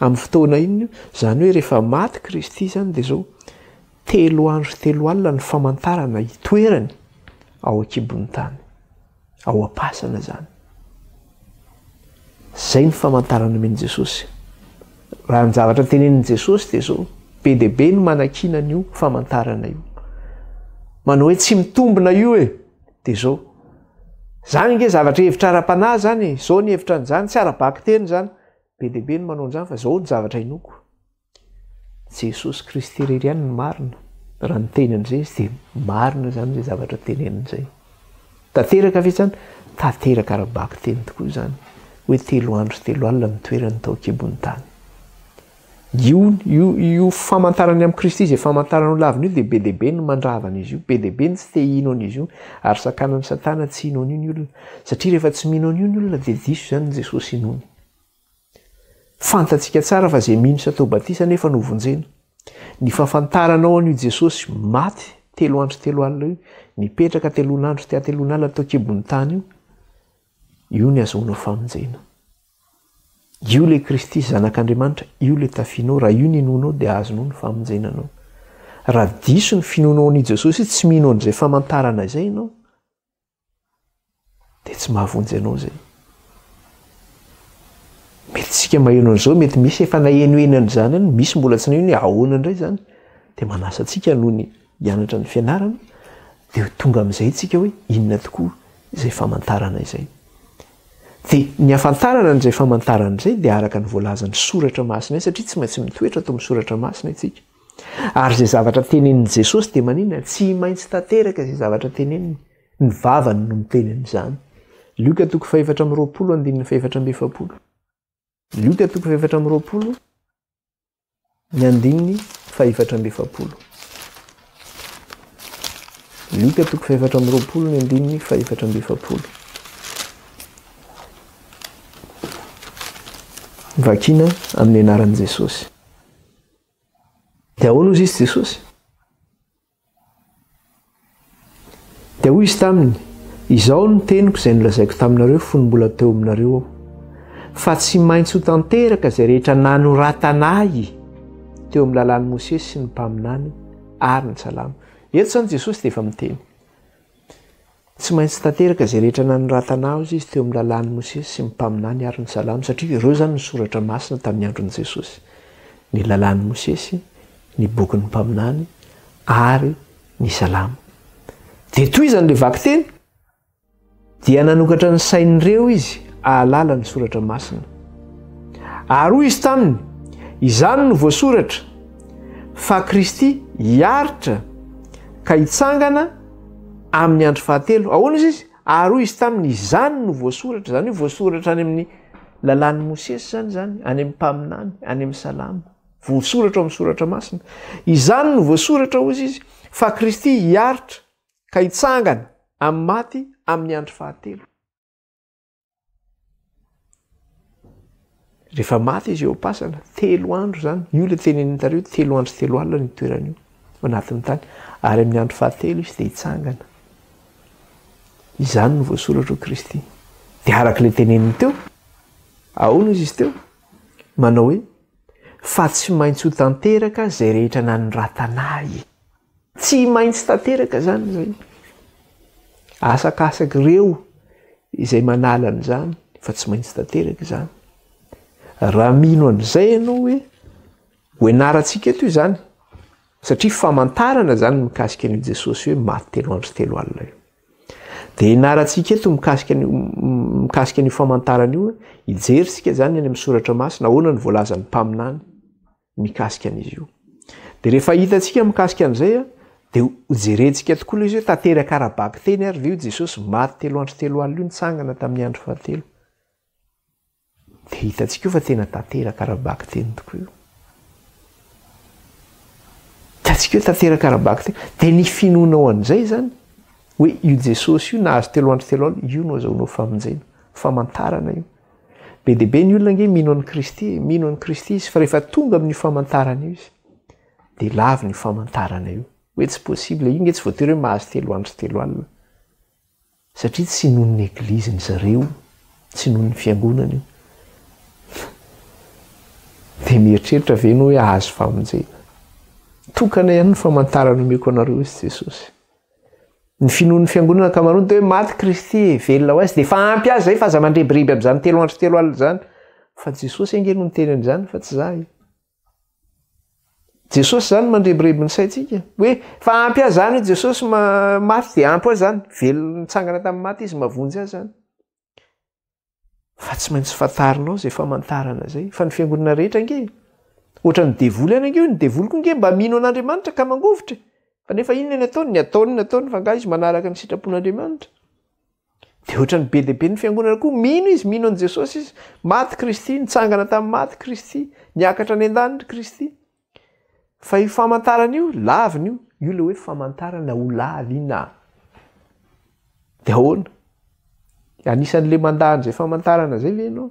Amin'ny fotoana iny zany hoe rehefa maty Kristy zany dia zao 3 andro sy 3 alina ny famantarana hitoerany ao akibon'ny tany, ao am-pasana zany. Zay ny famantarana omen'i Jesosy. Raha ny zavatra tenenin'i Jesosy dia zao be dia be ny manankinana io famantarana io. Manao hoe tsy mitombina io e. Dia zao zany nge zavatra hevitra ara-panahy zany, zao ny hevitra an'izany tsy ara-baky teny zany. Be dia be ny manao an'izany fa zao ny zavatra inoko. Jesosy Kristy irery ihany ny marina. Raha ny teny an'izay izy dia marina zany izay zavatra tenenin'izay. Tanteraka ve zany? Tanteraka ara-baky teny tokoa zany. Hoe 3 andro sy 3 alina ny toerany tao akibon'ny tany. Io famantarany amin'ny Kristy izay famantarana ho lavina io dia be dia be ny mandravana izy io. Be dia be ny tsy te hino an'izy io ary sakanan'ny Satana tsy hino an'io ny olona. Satria rehefa tsy mino an'io ny olona dia diso zany Jesosy hinony. Fantatsika tsara fa izay mino sy atao batisa nefa no vonjena. Ny fahafantaranao an'io Jesosy maty 3 andro sy 3 alina io, nipetraka 3 andro sy 3 alina tao akibon'ny tany io ny azahoanao famonjena. Io le Kristy zanak'Andriamanitra, io le tafianao. Raha io ny nonao dia azonao ny famonjenanao. Raha diso ny finoanao an'i Jesosy tsy mino an'izay famantarana izay ianao dia tsy mahavonjy anao zay. Mety tsika maheno an'izao, mety misy efa nahenoenany zany any, misy mbola tsy naheno hoe ahoana indray zany. Dia manasa antsika noho ny hianatra ny fianarana dia tonga amin'izay tsika hoe inona tokoa izay famantarana izay. Dia ny afantarana n'izay famantarana izay dia araka ny voalazan'ny soratra masina satria tsy maintsy mitoetra atao amin'ny soratra masina itsika. Ary izay zavatra tenenin'i Jesosy dia maninona? Tsy maintsy tanteraka izay zavatra teneniny. Ny vavany no mitenen'izany. Lioka toko 420 andininy 420. Lioka toko 420 ny andininy 420. Lioka toko 420 ny andininy 420. Vakina amin'ny anaran'i Jesosy. Dia ahoana ozy izy Jesosy? Dia hoy izy taminy, izao ny teniko izay nolazaiko taminareo fony mbola teo aminareo aho, fa tsy maintsy ho tanteraka izay rehetra nanoratanay teo amin'ny lalàn'i Mosesy sy ny mpaminany ary ny salama. Eto zany Jesosy dia efa miteny. Tsy maintsy tanteraka izay rehetra nanoratana izy teo amin'ny lalàn'i Mosesy sy ny mpaminany ary ny salama, satria ireo zany ny soratra masina tamin'ny andron'i Jesosy. Ny lalàn'i Mosesy, ny bokin'ny mpaminany ary ny salama. Dia toy izany le vaky teny dia nanokatra ny sain'ireo izy ahalala ny soratra masina. Ary hoy izy taminy, izany no voasoratra fa Kristy hiaritra ka hitsangana amin'ny andro fahatelo. Ahoana izy? Ary hoy izy taminy, izany no voasoratra, zany hoe voasoratra any amin'ny lalàn'i Mosesy zany, any amin'ny mpaminany, any amin'ny salama. Voasoratra amin'ny soratra masina. Izany no voasoratra hozy izy fa Kristy hiaritra ka hitsangana amin'ny maty amin'ny andro fahatelo. Rehefa maty izy eo pasana 3 andro zany, io le tenenintareo 3 andro 3 alina ny toerana io anatin'ny tany, ary amin'ny andro fahatelo izy dia hitsangana. Izany no voasoratra ho Kristy. Dia araka le teneniny teo, ahoana izy teo? Manao hoe, fa tsy maintsy ho tanteraka izay rehetra nanoratanay. Tsy maintsy tanteraka zany zay. Asakasaka ireo izay manala an'izany, fa tsy maintsy tanteraka izany. Raha mino an'izay ianao hoe hoenarantsika eto izany, satria famantarana zany mikasika an'io Jesosy hoe maty 3 andro 3 alina io. Dia hianarantsika eto mikasika an'io famantarana io, hijeritsika zany any amin'ny soratra masina ahoana ny voalazan'ny mpaminany mikasika an'izy io. Dia rehefa hitantsika mikasika an'izay dia hojerentsika tokoa ilay izy hoe tanteraka arabaky teny ary ve io Jesosy maty 3 andro 3 alina io nitsangana tamin'ny andro fahatelo. Dia hitantsika io fa tena tanteraka arabaky teny tokoa io. Hitantsika io tanteraka arabaky teny. Dia ny finoanao an'izay zany hoe io Jesosy io nahazo 3 andro 3 alina io no azahoanao famonjena, famantarana io. Be dia be ny olona ange mino an'i Kristy, mino an'i Kristy izy, fa rehefa tonga amin'ny famantarana io izy dia lavy ny famantarana io. Hoe tsy possible, io nge tsy voatery hoe mahazo 3 andro 3 alina. Satria tsy non'ny egliziny zareo, tsy non'ny fiangonana io. Dia mieritreritra ve ianao hoe ahazo famonjena. Tokana ihany ny famantarana omeko anareo izy Jesosy. Ny finoan'ny fiangonana ankamaroany dia hoe maty Kristy, velona ho azy, dia fa ampy azy zay fa aza mandrebiriby amin'izany 3 andro 3 alina zany. Fa Jesosy ange no niteny an'izany fa tsy za. Jesosy zany mandrebiriby ny saintsika hoe fa ampy azy zany hoe Jesosy maty dia ampy azy zany, velona nitsangana tamin'ny maty izy, mavonjy azy zany. Fa tsy maintsy fantarinao izay famantarana zay. Fa ny fiangonana rehetra ange, ohatra ny devoly ihany ange, ny devoly koa ange mba mino an'Andriamanitra ka mangovitra. Fa nefa inona ny ataony fa nga izy manaraka ny sitrapon'Andriamanitra. Dia ohatra ny be dia be ny fiangonana koa, mino izy, mino an'i Jesosy izy, maty Kristy, nitsangana tamin'ny maty Kristy, niakatra any an-danitra Kristy. Fa io famantarana io, laviny io, io le hoe famantarana ho laviana. Dia ahoana? Anisan'le mandahany izay famantarana zay ve ianao?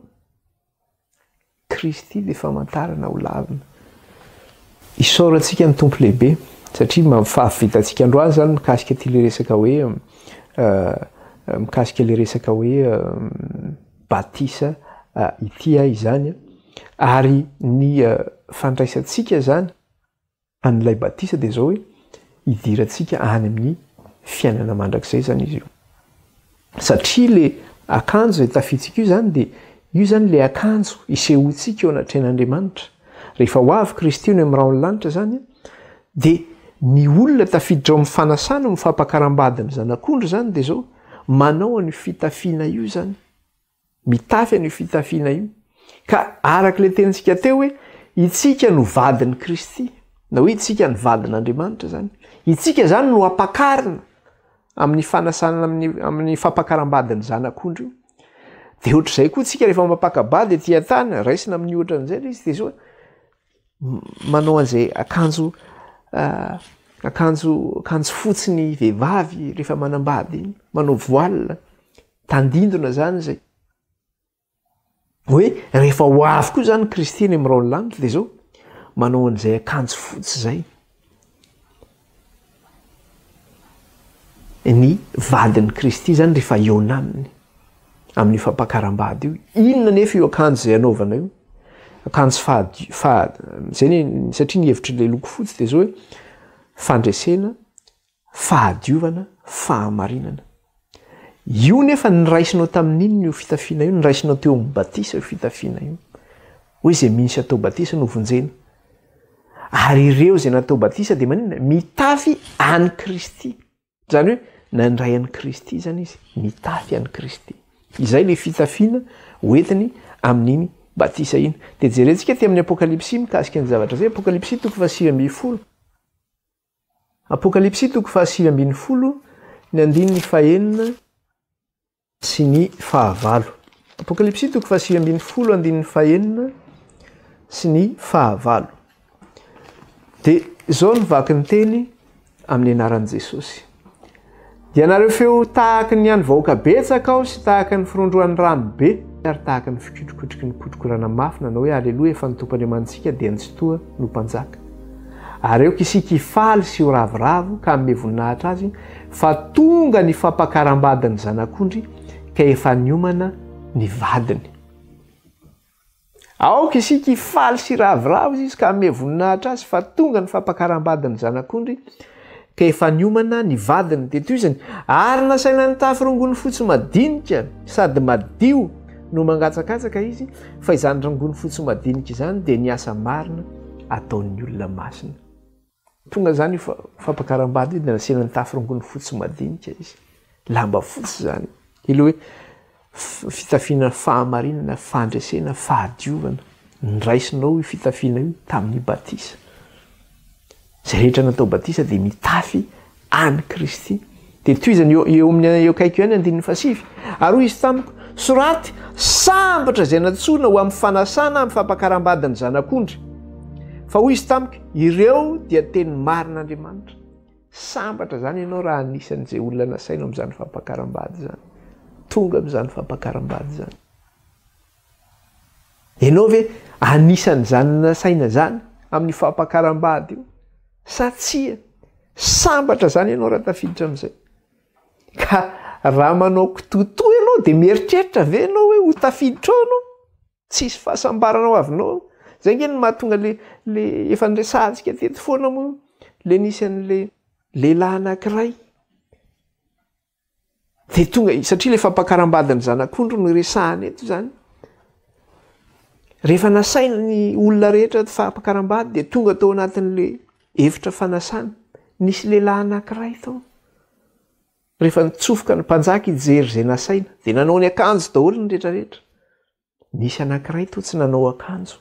Kristy dia famantarana ho lavina. Isaorantsika ny tompo lehibe, satria fahavitantsika androany zany mikasika ty le resaka hoe mikasika le resaka hoe batisa ity izany, ary ny fandraisantsika zany an'ilay batisa dia zao hoe hidirantsika any amin'ny fiainana mandrakizay zany izy io. Satria le akanjo izay tafitsika io zany dia io zany le akanjo isehoantsika eo anatrehan'Andriamanitra. Rehefa ho avy Kristy no amin'irao ny lanitra zany dia ny olona tafiditra ao amin'ny fanasana ny fampakaram-bady ny zanak'ondry zany dia zao manao an'io fitafiana io zany, mitafy an'io fitafiana io, ka araka le tenintsika teo hoe itsika no vadin'i Kristy, na hoe itsika ny vadin'Andriamanitra zany, itsika zany no ampakarina amin'ny fanasana amin'ny fampakaram-badiny zanak'ondry io. dia ohatr'izay koa tsika rehefa mampakabady aty an-tany raisina amin'ny ohatra an'izay lay izy dia zao manao an'izay akanjo fotsiny vehivavy rehefa manambady iny manao voile tandindona zany zay hoe rehefa ho avy koa zany Kristy ny amin'irao ny lanitra dia zao manao an'izay akanjo fotsy zay ny vadin'ny Kristy zany rehefa eona aminy amin'ny fampakaram-bady io inona nefa io akanjo zay anaovana io akanjo zay satria ny hevitry le loko fotsy dia zao hoe fandresena fahadiovana fahamarinana io nefa nyraisinao tamin'inony io fitafiana io nyraisinao teo amin'ny batisa io fitafiana io hoe zay misy atao batisa no vonjena ary ireo zay natao batisa dia maninona mitafy any Kristy zany hoe nandray an'i Kristy zany izy mitafy an'i Kristy izay le fitafiana hoentiny amin'iny batisa iny dia jerentsika ty amin'ny apokalipsy mikasika ny zavatra zay apokalipsy toko 7:10 apokalipsy toko 7:10 ny andininy fahenina sy ny fahavalo apokalipsy toko 7:10 andininy fahenina sy ny fahavalo dia zao nivaky ny teny amin'ny anaran'i Jesosy dia nareo feo tahaka ny any vahoaka betsaka ao sy tahaka ny firondroan'ny rano be ary tahaka ny fikotrokotriky ny kotrokorana mafy nanao hoe aleloia efa nitompan'Andriamantsika dia nitsotoa no mpanjaka ary eo kisika hifaly sy ho ravoravo ka ame voninahitra azy fa tonga ny fampakaram-badiny zanak'ondry ka efa niomana ny vadiny aoka isika hifaly sy ravoravo izy ka ame voninahitra azy fa tonga ny fampakaram-badiny zanak'ondry ka efa niomana ny vadiny dia toy izany ary nasaina ny tafy-rongony fotsy madinika sady madio no mangatsakatsaka izy fa izany rongony fotsy madinika izany dia niasa marina ataon'ny olona masina tonga zany fampakaram-bady dia nasaina ny tafy-rongony fotsy madinika izy lamba fotsy zany ilo hoe fitafiana fahamarinana fandresena fahadiovana nyraisinao io fitafiana io tamin'ny batisa zay rehetra natao batisa dia mitafy any Kristy dia toy izany eo amin'ny eo kaiky ihany andininy fasivy ary hoy izy tamiko soraty sambatra izay natsoina ho amin'ny fanasana amin'ny fampakaram-badiny zanak'ondry fa hoy izy tamiko ireo dia teny marin'Andriamanitra sambatra zany ianao raha anisan'izay olona nasaina amin'izany fampakaram-bady zany tonga amin'izany fampakaram-bady zany ianao ve anisan'izany nasaina zany amin'ny fampakaram-bady io satsia sambatra zany ianao raha tafiditra amin'izay ka raha manao kitotoa ianao dia mieritreritra ve ianao hoe ho tafiditra ao ianao tsisy fahasambarana ho avinao zay nge ny mahatonga le efa nresantsika teto foana moa le nisy an'le lehilahy anankiray dia tonga satria le fampakaram-badiny zanak'ondry no resahany eto zany rehefa nasaina ny olona rehetra fampakaram-bady dia tonga tao anatin'le efitra fanasana nisy lehilahy anankiray tao rehefa nitsofoka ny mpanjaka ijery zay nasaina dia nanao ny akanjo daholo ny rehetrarehetra nisy anankiray tao tsy nanao akanjo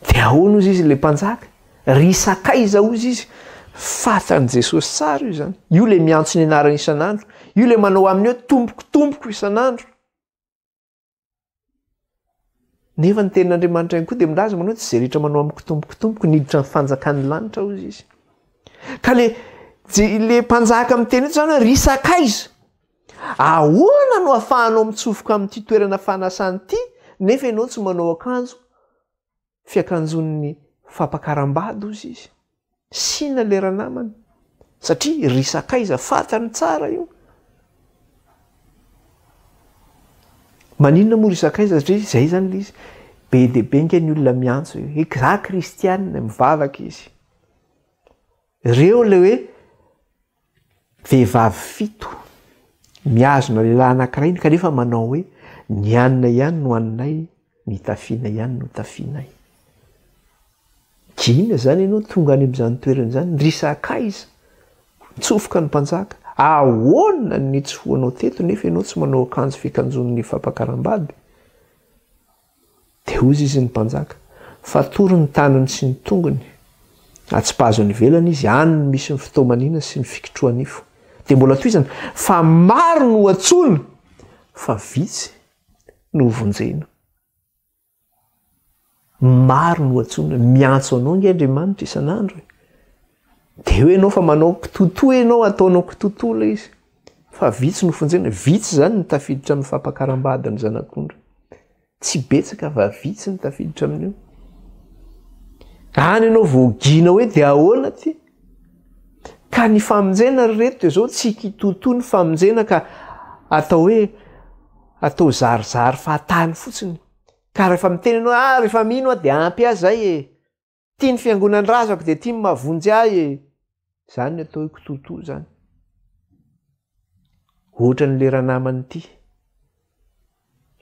dia ahoana ozy izy le mpanjaka risakaiza ozy izy fatan'i Jesosy tsara io zany io le miantso ny anarany isan'andro io le manao aminy hoe tombokotomboko isan'andro nefa ny tenin'Andriamanitra ihany koa dia milaza manao tsy izay rehetra manao amin'ny kotombokotomboko niditra ny fanjakan'ny lanitra ozy izy ka le mpanjaka amin'ny teny eto zany hoe risakaiza ahoana no ahafahanao mitsofoka amin'ity toerana fanasany ity nefa ianao tsy manao akanjo fiakanjon'ny fampakaram-bady ozy izy sina lera namany satria risakaiza fatany tsara io maninona moa risakaiza satria zay zany le izy be dia be nge ny olona miantso io za kristianina mivavaka izy ireo le hoe vehivavy fito miazona lehilahy anankiray kanefa manao hoe ny anina ihany no aninay ny tafiana ihany no tafianay kina zany ianao tonga any amin'izany toerana zany risakaiza mitsofoka ny mpanjaka ahoana ny tsofoanao teto nefa ianao tsy manao akanjo fikanjon'ny fampakaram-bady dia ozy izy ny mpanjaka fatory ny tanany sy ny tongony atsipazo ny velana izy any no misy ny fitomanina sy ny fikitroanifo dia mbola toy izany fa maro no atsoina fa vitsy no vonjena. Maro no atsoina miantso anao nge Andriamanitra isan'andro dia hoe ianao fa manao kitotoa ianao ataonao kitotola izy fa vitsy no vonjena. Vitsy zany ny tafiditra amin'ny fampakaram-bady ny zanak'ondry, tsy betsaka fa vitsy ny tafiditra amin'io. Any ianao voagina hoe dia ahoana ty ka ny famonjena reto dia zao tsy kitotoa ny famonjena ka atao hoe atao zarizary fahatany fotsiny. Ka rehefa miteny ianao rehefa mino aho dia ampy ahy zay tia ny fiangonan-drazako dia tia ny mahavonjy ahy zany ny atao hoe kitotoa zany. Ohatra ny lera namany ity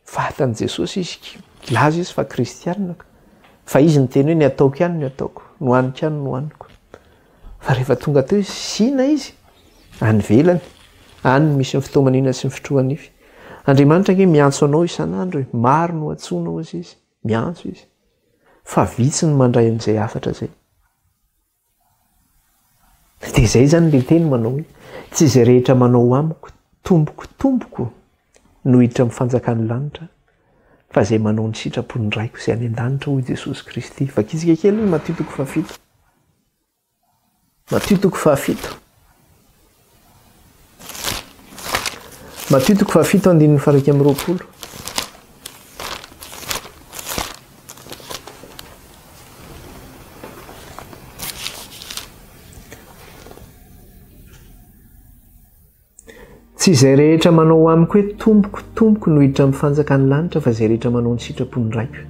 fatan' Jesosy izy laza izy fa kristianina fa izy ny teny hoe ny ataoko ihany ny ataoko, no haniko ihany no haniko. Fa rehefa tonga teo izy sina izy any velany any misy ny fitoamanina sy ny fitrohanify. Andriamanitra nge miantso anao isan'andro hoe maro no atsoina ozy izy, miantso izy fa vitsy ny mandray an'izay afatra zay. Dia izay zany le teny manao hoe tsy izay rehetra manao amiko tomboko no hiditra amin'ny fanjakan'ny lanitra fa izay manao ny sitrapony raiko izay any an-danitra hoy Jesosy Kristy. Vakizika kely Matthieu 7. Matthieu 7. Matthieu 7 andininy faraika amin'ny 20. Tsy izay rehetra manao amiko hoe tomboko no hiditra amin'ny fanjakan'ny lanitra fa izay rehetra manao ny sitrapony raiko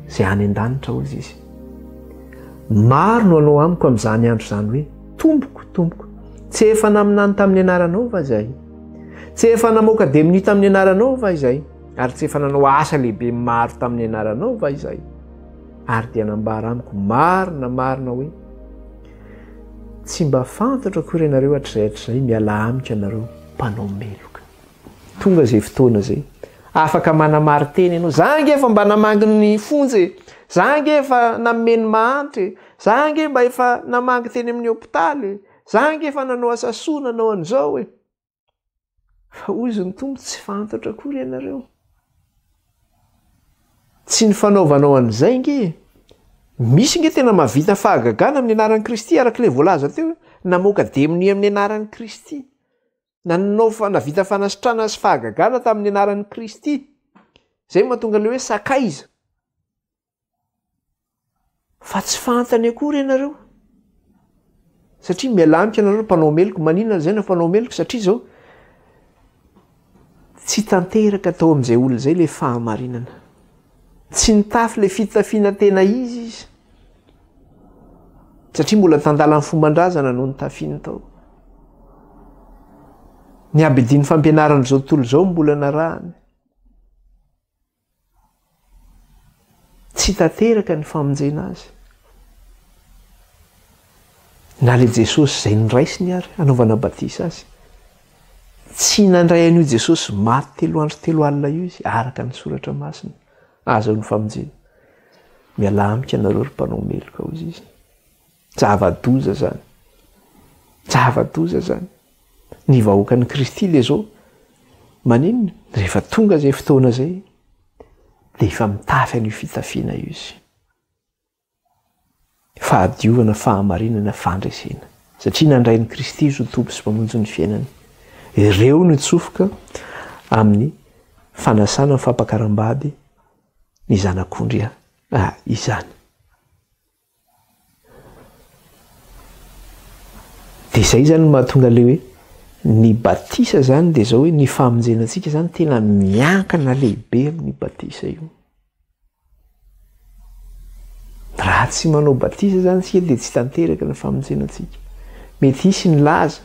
izay any an-danitra hozy izy. Maro no anao amiko amin'izany andro izany hoe tomboko. Tsy efa naminany tamin'ny anaranao va izahay? Tsy efa namoaka demoni tamin'ny anaranao va izahay? Ary tsy efa nanao asa lehibe maro tamin'ny anaranao va izahay? Ary dia nambara amiko marina hoe tsy mba fantatra akory ianareo hatr'izay miala amiko ianareo mpanao meloka. Tonga izay fotoana zay afaka manamary teny ianao, za nge efa mba namangy ny fonjy, za nge efa nameny mahantry, za nge mba efa namangy teny amin'ny hôpitaly, za nge efa nanao asa soa nanao an'izao hoe. Fa hoy izy ny tombo tsy fantatra akory ianareo. Tsy ny fanaovanao an'izay nge. Misy nge tena mahavita fahagagana amin'ny anaran'i Kristy araka ilay voalaza teo, namoaka demoni amin'ny anaran'i Kristy. Navita fanasitrana sy fahagagana tamin'ny anaran'i Kristy. Zay mahatonga le hoe sakaiza. Fa tsy fantany akory ianareo. Satria mialamika ianareo mpanao meloko, maninona zay na mpanao meloko satria zao tsy tanteraka tao amin'izay olona zay le fahamarinana. Tsy nitafy le fitafiana tena izy. Satria mbola tandalan'ny fomban-drazana no nitafiany tao. Ny abediny fampianaran' izao tontolo izao mbola narahany. Tsy tanteraka ny famonjena azy. Na le Jesosy izay niraisiny ary anaovana batisa azy. Tsy nandray an'io Jesosy maty 3 andro 3 alina io izy araka ny soratra masina. Aza ny famonjena. Miala amika ianareo ry mpanao meloka hozy izy. Zava-doza zany. Zava-doza zany. Ny vahoakan'i Kristy le zao maninona rehefa tonga zay fotoana zay dia efa mitafy an'io fitafiana io izy. Fahadiovana, fahamarinana, fandresena. Satria nandrain'i Kristy izy ho tompo sy mpamonjy ny fiainany. Ireo no itsofoka amin'ny fanasana ny fampakaram-bady ny zanak'ondry izany. Dia izay zany mahatonga le hoe ny batisa zany dia zao hoe ny famonjenantsika zany tena miankana lehibe amin'ny batisa io. Raha tsy manao batisa zany sika dia tsy tanteraka ny famonjenantsika. Mety hisy ny laza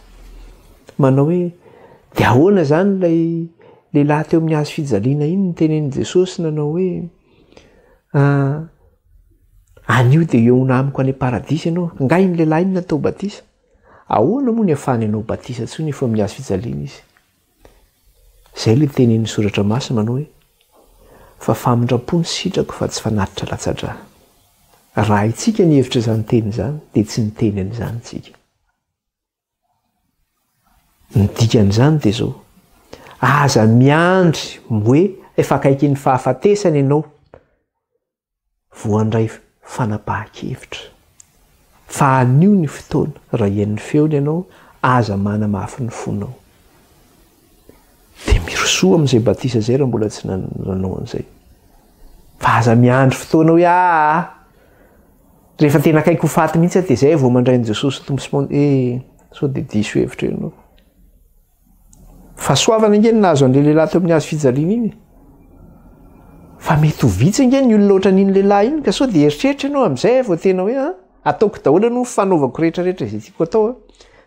manao hoe dia ahoana zany ilay lehilahy teo amin'ny hazo fijaliana iny nytenen'i Jesosy nanao hoe anio dia eo amiko any paradisa ianao, ngai ny lehilahy iny natao batisa. Ahoana moa ny ahafahany ianao batisa intsony efa amin'ny hazo fijaliana izy. Izay le tenen'ny soratra masina manao hoe fa famindrapo ny sitrako fa tsy fanatitra latsa-drà. Raha itsika ny hevitra izany teny izany dia tsy niteny an'izany tsika. ny dikan'izany dia zao aza miandry hoe efa akaiky ny fahafatesana ianao voandray fanapahan-kevitra fa anio ny fotoana raha ian'ny feony ianao aza mana mafy ny fonao dia mirosoa amin'izay batisa zay raha mbola tsy nanao an'izay fa aza miandry fotoana hoe rehefa tena akaiky ho faty mihitsy dia zay vao mandray an'i Jesosy tombo Simona sao dia diso hevitra ianao fa soavana ingeny nahazo an'ilay lehilahy teo amin'ny hazo fijaliana iny fa mety ho vitsy ingeny ny olona oatra n'iny lehilahy iny ka sao dia eritreritra ianao amin'izay vao tena hoe ataoko daholo no fanaovako rehetrarehetra izay tiako atao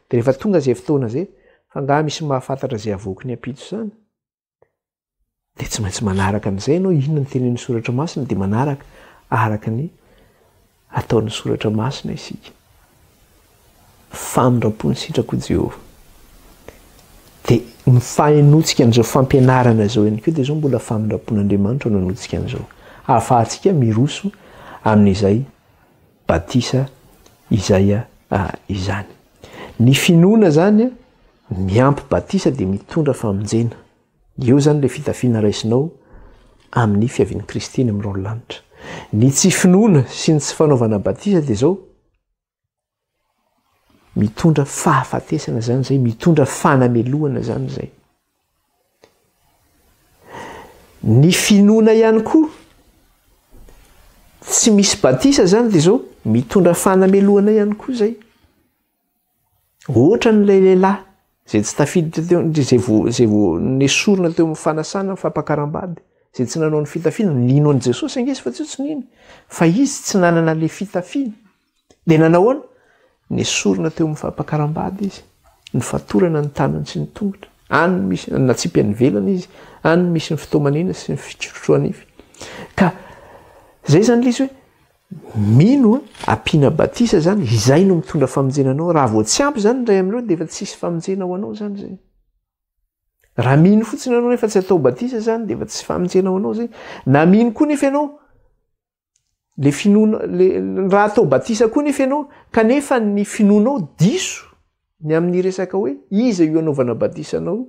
dia rehefa tonga izay fotoana zay fa ngaha misy mahafantatra izay avoky ny ampito izany dia tsy maintsy manaraka an'izay ianao inona ny tenen'ny soratra masina dia manaraka araka ny ataon'ny soratra masina isika famindrapo ny sitrako Jehova dia ny fahanotsika an'izao fampianarana izao ihany koa dia zao mbola famindrapon'Andriamanitra no hanotsika an'izao ahafahantsika miroso amin'izay batisa izay izany ny finoana zany miampy batisa dia mitondra famonjena eo zany ilay fitafiana raisinao amin'ny fiavian'i Kristy ny amin'irao lanitra ny tsy finoana sy ny tsy fanaovana batisa dia zao mitondra fahafatesana zany zay mitondra fanamelohana zany zay ny finoana ihany koa tsy misy batisa zany dia zao mitondra fanamelohana ihany koa zay ohatra n'ilay lehilahy zay tsy tafiditra teo zay vao nesorina teo amin'ny fanasana fampakaram-bady zay tsy nanao ny fitafiana nino an'i Jesosy angesy fa tsy nino fa izy tsy nanana le fitafiana dia nanao any nesorina teo amin'ny fampakaram-bady izy ny fatorana ny tanany sy ny tongotra any misy natsipy any velana izy any misy ny fitomanena sy ny fitrotroanify ka zay zany le izy hoe mino ampiana batisa zany izay no mitondra famonjena anao raha vao tsy ampy zany ray amin'ireo dia efa tsisy famonjena ho anao zany zay raha mino fotsiny anao nefa tsy atao batisa zany dia efa tsy famonjena ho anao zay na mino koa nefa ianao le finoana raha atao batisa koa nefa ianao kanefa ny finoanao diso ny amin'ny resaka hoe iza io anaovana batisa anao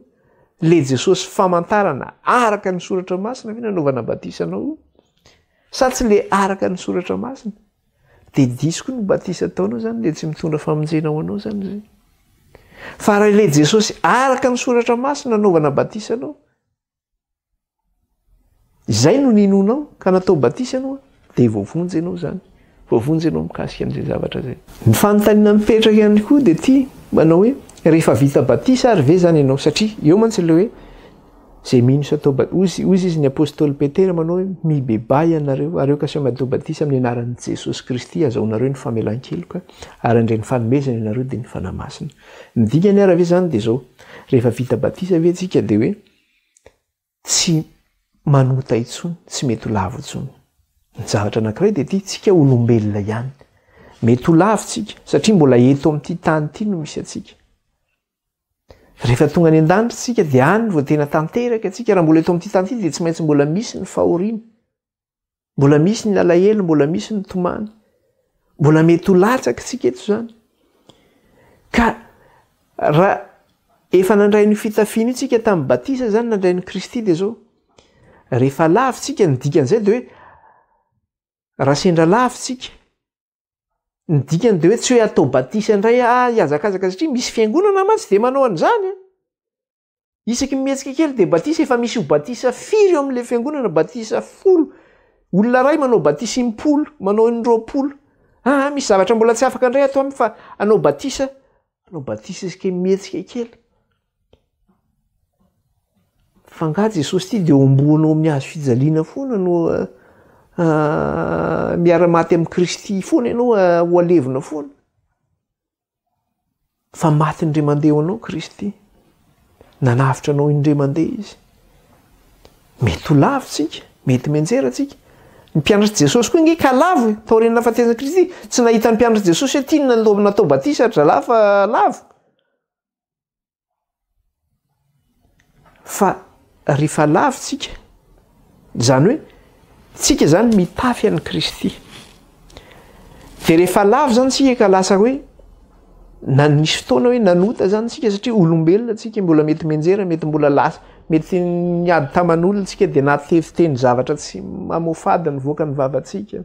le Jesosy famantarana araka ny soratra masina ve nanaovana batisa anao sa tsy le araka ny soratra masina dia diso koa ny batisa ataonao zany le tsy mitondra famonjena ho anao zany zay fa raha le Jesosy araka ny soratra masina nanaovana batisa anao izay no ninonao ka natao batisa anao dia voavonjy ianao zany voavonjy ianao mikasika an'izay zavatra zay ny fanontaniana mipetraka ihany koa dia ity manao hoe rehefa vita batisa ary ve zany ianao satria eo mantsy le hoe zay mino sy atao ozy izy ny apôstôly Petera manao hoe mibebay anareo areo ka samy atao batisa amin'ny anaran'i Jesosy Kristy azaonareo ny famelan-keloka ary andray ny fanomezana ianareo dia ny fanamasina ny dikany ara ve zany dia zao rehefa vita batisa ve tsika dia hoe tsy manota intsony tsy mety ho lavo intsony ny zavatra anankiray dia ity tsika olombelona ihany mety ho lavo tsika satria mbola eto amin'ity tany ity no misy atsika rehefa tonga any an-danitra tsika dia any vao tena tanteraka atsika raha mbola eto amin'ity tany ity dia tsy maintsy mbola misy ny fahoriana mbola misy ny alahelo mbola misy ny tomany mbola mety ho latsaka tsika eto zany ka raha efa nandray ny fitafiana itsika tamin'ny batisa zany nandray ny Kristy dia zao rehefa lavitsika ny dikan'izay dia hoe raha sendra lavitsika ny dikany dia hoe tsy hoe atao batisa indray iazakazaka satria misy fiangonana mantsy dia manao an'izany isaky mihetsika kely dia batisa efa misy ho batisa firy eo amin'ilay fiangonana batisa 10 olona ray manao batisa 10 manao 20 misy zavatra mbola tsy afaka indray atao fa anao batisa isaky mihetsika kely fa nga Jesosy ity dia omboanao amin'ny hazo fijaliana foana no miara-maty amin'ny Kristy foana ianao ho alevina foana fa maty indray mandeha ho anao Kristy nanavitra anao indray mandeha izy mety ho lavo tsika mety menjera tsika ny mpianatry Jesosy koa inge ka lavo taorenina fahatezana Kristy tsy nahita ny mpianatry Jesosy hoe tiana natao batisa dra lafa lavo fa rehefa lavo tsika zany hoe tsika zany mitafy an'i Kristy dia rehefa lavo zany tsika ka lasa hoe na nisy fotoana hoe nanota zany tsika satria olombelona tsika mbola mety menjera mety mbola lasa mety niady taman'olona tsika dia natefiteny zavatra tsy mamofady nyvoaka ny vavantsika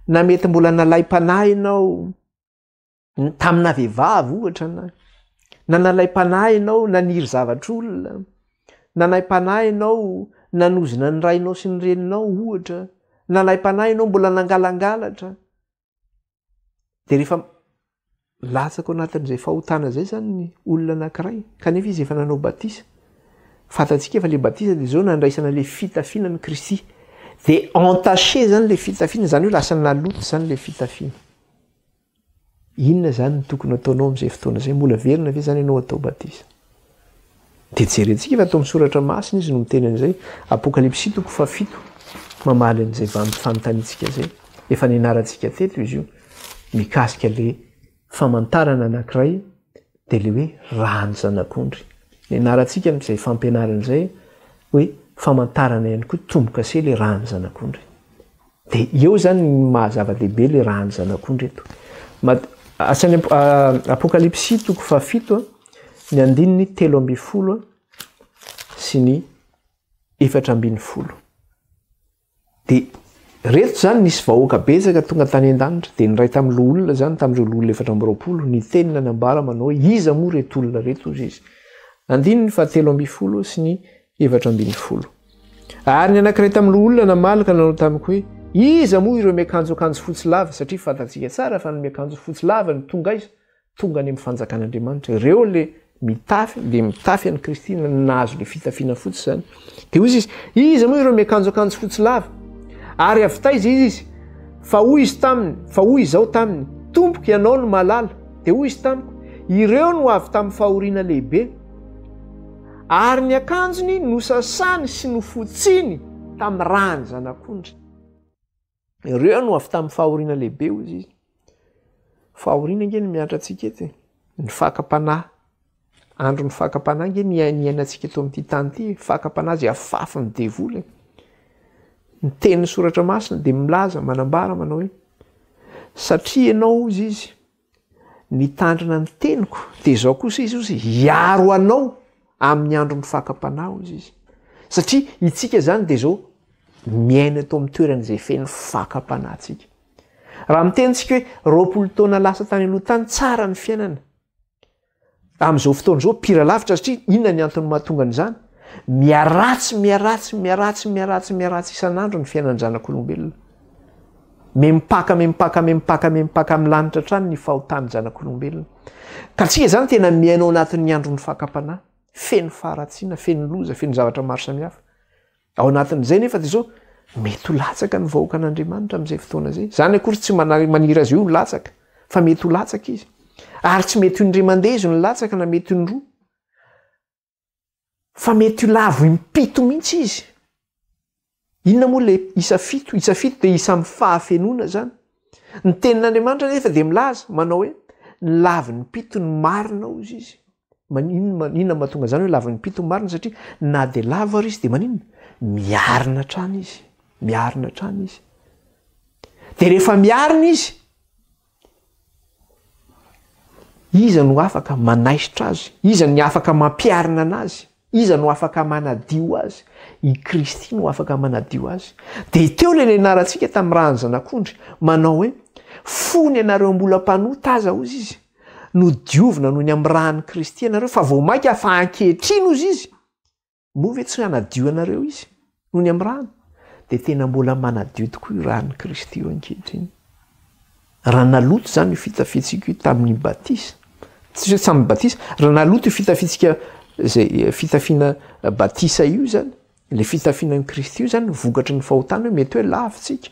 na mety mbola nalay-panahy ianao tamina vehivavy ohatra na nalay-panahy ianao naniry zavatra olona nalay-panahy ianao nanozina ny rainao sy ny reninao ohatra nalay-panahy ianao mbola nangalangalatra dia rehefa latsaka ao anatin'izay fahotana zay zany ny olona anankiray kanefa izy efa nanao batisa fantatsika efa le batisa dia zao nandraisana le fitafiana ny Kristy dia entaché zany le fitafiana zany hoe lasa naloto zany le fitafiana. Inona zany ny tokony ataonao amin'izay fotoana zay? Mbola verina ve zany ianao atao batisa? Dia jerentsika efa atao amin'ny soratra masina izy no miteny an'izay Apokalipsy 7 mamaly an'izay fanontaniantsika zay efa nianarantsika teto izy io mikasika le famantarana anankiray dia le hoe rano zanak'ondry. Nianarantsika amin'izay fampianarana izay hoe famantarana ihany koa tomboka se le rano zanak'ondry. Dia eo zany mahazava-dehibe le rano zanak'ondry eto. Asany Apokalipsy 7 ny 9:3 sy ny 4:10. Dia reto zany nisy vahoaka betsaka tonga tany an-danitra dia nyray tamin'ireo olona zany tamin'ireo olona 420 ny tenina nambara manao hoe iza moa reto olona reto izy 9:3 sy ny 4:10. Ary ny anankiray tamin'ireo olona namalaka nanao tamiko hoe iza moa ireo miakanjoakanjo fotsy lava satria fantatsika tsara fa ny miakanjo fotsy lava ny tonga izy tonga any amin'ny fanjakan'Andriamanitra. Ireo le mitafy dia mitafy an'i Kristy nahazo le fitafiana fotsy zany. Dia hoy izy iza moa ireo miakanjoakanjo fotsy lava ary avitaiza izy fa hoy izy taminy fa hoy izao taminy tompoka ianao no malala. Dia hoy izy tamiko ireo no avy tamin'ny fahoriana lehibe ary ny akanjony nosasany sy nofotsiny tamin'ny rano zanak'ondry. Ireo no avy tamin'ny fahoriana lehibe hoy izy. Fahoriana nge ny mianatra antsika eto ny fakapanahy andro ny fakapanahy nge niainantsika eto amin'ity tany ity fakapanahy zay afafy ny devoly. Ny tenin'ny soratra masina dia milaza manambara manao hoe satria ianao izy nitandrina ny teniko dia izao kosa izy hiaro anao amin'ny andro ny fakapanahy izy. Satria itsika zany dia izao miaina eto amin'ny toeran'izay feno fakapanahintsika. Raha mitenitsika hoe 20 taona lasa tany aloha tany tsara ny fiainana amin'izao fotoana izao pira lavitra satria inona ny antony mahatonga an'izany? Miaratsy isan'andro ny fiainan'ny zanak'olombelona. Mempaka amin'ny lanitra trany ny fahotany zanak'olombelona. Ka tsika zany tena miainao anatin'ny andro ny fakapanahy feno faharatsiana, feno loza, feno zavatra maro samihafa. Ao anatin'izay nefa dia zao mety ho latsaka ny vahoaka an'Andriamanitra amin'izay fotoana izay. Zany akory tsy maniry azy io ny latsaka fa mety ho latsaka izy. Ary tsy mety ho indray mandeha izy ny latsaka na mety ho indroa. Fa mety ho lavo impito mihitsy izy. Inona moa le isa fito dia isa amin'ny fahafenoana zany. Ny tenin'Andriamanitra nefa dia milaza manao hoe ny laviny pito ny marina hozy izy. Inona mahatonga zany hoe laviny pito ny marina satria na dia lava ary izy dia maninona? Miarina trany izy. Miarina trany izy. Dia rehefa miarina izy, iza no afaka manaisitra azy? Iza no afaka mampiarina anazy? Iza no afaka manadio azy? I Kristy no afaka manadio azy. Dia teo ilay nianarantsika tamin'ny rano zanak'ondry manao hoe fony ianareo mbola mpanota aza hozy izy. No diovina noho ny amin'ny ranon'i Kristy ianareo fa vao mainka fa ankehitriny hozy izy. Moa ve tsy hanadio anareo izy noho ny amin'ny rano? Dia tena mbola manadio tokoa io ranon'i Kristy io ankehitriny. Raha naloto zany io fitafitsika io tamin'ny batisa. Tsy tamin'ny batisa, raha naloto io fitafitsika zay fitafiana batisa io zany, le fitafianan'i Kristy io zany vokatry ny fahotana hoe mety hoe lavitsika.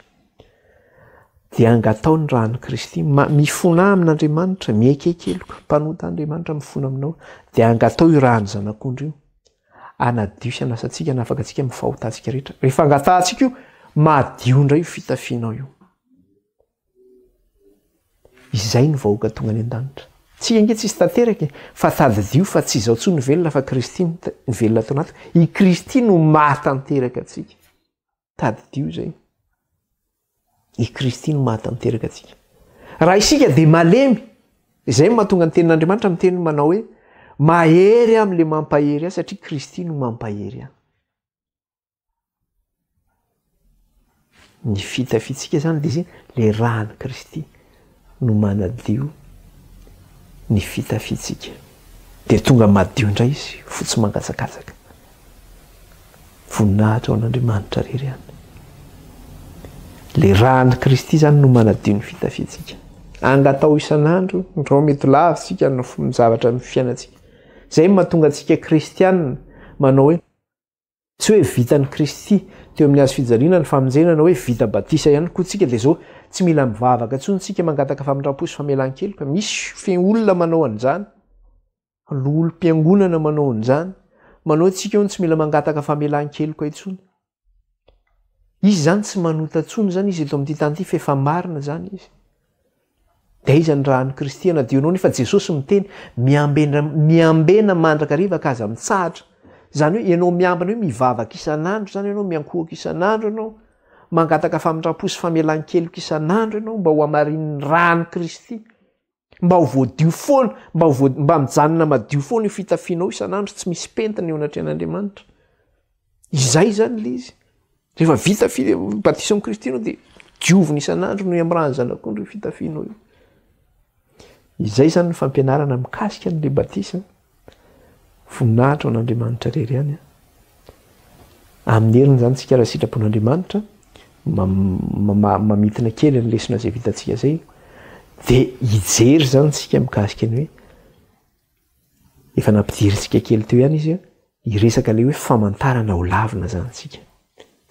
Dia angatao ny ranon'i Kristy mifona amin'Andriamanitra miekekeloka mpanota Andriamanitra mifona aminao dia angatao io rano zanak'ondry io. Anadio sy anasantsika na afaka antsika mifahotantsika rehetra. Rehefa angatantsika io madio indray io fitafianao io. Izay ny vahoaka tonga any an-danitra. Tsika nge tsisy tanteraka fa tadidio fa tsy izao tsony velona fa Kristy ny velona atao anaty. I Kristy no mahatanteraka atsika. Tadidio zay. I Kristy no mahatanteraka atsika. Raha isika dia malemy izay mahatonga ny tenin'Andriamanitra miteny manao hoe mahery amin'le mampahery ahy satria Kristy no mampahery ahy. Ny fitafitsika zany de izy le rany Kristy no manadio ny fitafitsika. De tonga madio indray izy fotsy mangatsakatsaka. Voninahitra ao an'Andriamanitra rery any. Le rany Kristy zany no manadio ny fitafitsika. Angatao isan'andro, ndreo mety lavitsika no zavatra amin'ny fiainantsika. Zay mahatonga antsika kristianina manao hoe tsy hoe vitan'ny Kristy teo amin'ny hazo fijaliana ny famonjenana hoe vita batisa ihany koa tsika de zao tsy mila mivavaka intsony tsika mangataka famindrapo sy famelan-keloka. Misy fiolona manao an'izany, l'olom-piangonana manao an'izany, manao tsika tsy mila mangataka famelan-keloka intsony. Izy zany tsy manota intsony zany izy eto amin'ity tany ity fa efa marina zany izy. De iza ny rany Kristy anadionao nefa Jesosy miteny miambena mandrakariva ka aza mitsahatra. Zany hoe ianao miambina hoe mivavaka isan'andro zany ianao, miankohaka isan'andro ianao, mangataka famindrapo sy famelan-keloka isan'andro ianao mba ho amarin'ny rany Kristy, mba ho voadio foana, mba mijanona madio foana io fitafianao isan'andro tsy misy pentana eo anatrehan'Andriamanitra. Izay zany le izy. Rehefa vita batisa amin'ny Kristy ianao de diovina isan'andro no am'rany zanak'ondro io fitafianao io. Izay zany ny fampianarana mikasika an'le batisa. Voninahitra ao an'Andriamanitra rery any. Amin'ny heriny zany tsika raha sitrapon'Andriamanitra mamitina kely ny lesona zay vitantsika zay de hijery zany tsika mikasika ny hoe efa nampidiritsika kely teo ihany izy hiresaka le hoe famantarana ho lavina zany tsika.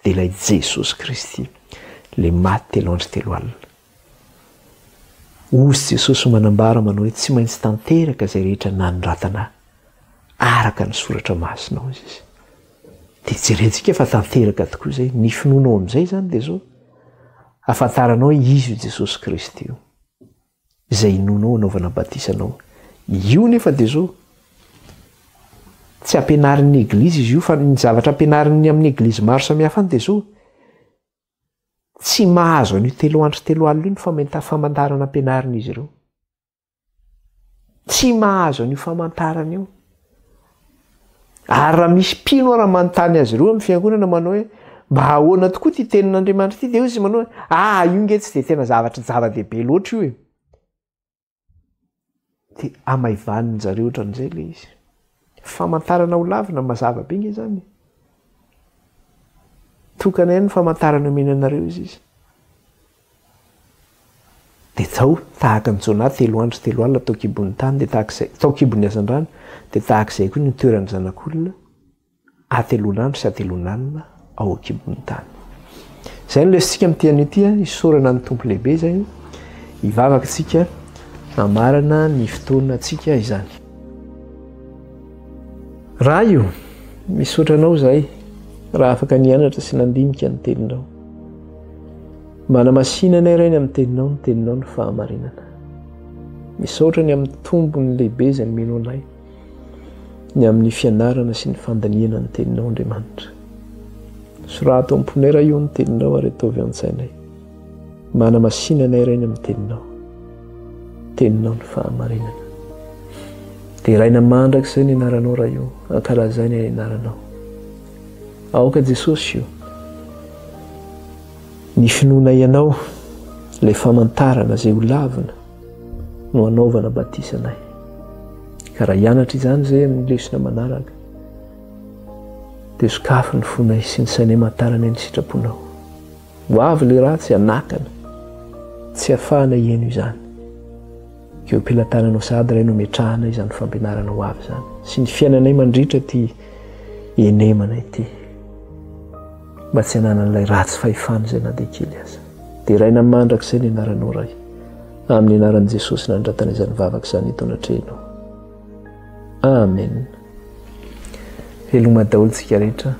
De ilay Jesosy Kristy le maty telo andro telo alina. Ozy Jesosy manambara manao hoe tsy maintsy tanteraka zay rehetra nanoratana araka ny soratra masinao izy. De jerentsika fa tanteraka tokoa zay. Ny finoanao amin'izay zany de zao afantaranao izy io Jesosy Kristy io izay inonao anaovana batisanao. Io nefa de zao tsy ampianarin'ny eglizy izy io fa ny zavatra ampianarin'ny amin'ny eglizy maro samihafa any de zao tsy mahazo an'io telo andro telo alina io ny famantarana ampianarin'izy ireo. Tsy mahazo an'io famantarana io. Ary raha misy mpino raha manontany azy ireo amin'ny fiangonana manao hoe mba ahoana tokoa ty tenin'Andriamanitra ity, de izy manao hoe io nge tsy de tena zavatra zava-dehibe loatra io e. De amaivaniny zareo ohatran'izay le izy. Famantarana ho lavina mazava be nge zany. Tokana ihany ny famantarana omenanareo izy. De zao tahaka ny Jona telo andro telo alina tao kibon'ny tany de tahak'izay tao kibon'ny hazandrano de tahak'izay koa ny toeran'ny zanak'olona atelon'andro sy atelon'alina ao akibon'ny tany. Zay no lesitsika amin'ity anio ity isaorana ny tompo lehibe zay hivavaka tsika amarana ny fotoana atsika izany. Raha io misaotra anao zahay raha afaka nianatra sy nandinika ny teninao. Manamasinana iray ny amin'ny teninao, ny teninao ny fahamarinana. Misaotra ny amin'ny tombony lehibe izay nomenao anay, ny amin'ny fianarana sy ny fandaniana ny teninao Andriamanitra. Sorato am-ponay raha io ny teninao ary ataovy an-tsainay. Manamasinana iray ny amin'ny teninao, teninao ny fahamarinana. Dia raina mandrakizay ny anaranao raha io, ankalazay ny anaranao. Aoka Jesosy io. Ny finoana ianao, ilay famantarana zay ho lavina no anaovana batisanay. Ka raha hianatra izany zay amin'ny lesona manaraka, dia sokafo ny fonay sy ny sainay mantarana ny sitraponao. Ho avy le ratsy anakana, tsy ahafahana hiaino izany. Keo ampilatananao sady ray no metrahana izany fampianarana ho avy zany. Sy ny fiainanay mandritra ty enemanay ty. Mba tsy hananan'ilay ratsy fahefana izay na dia kely aza. Dia raina mandrakizay ny anaranao ray. Amin'ny anaran'i Jesosy nandratana izany vavaka izany eto anatrehanao. Amen. Veloma daholo tsika rehetra,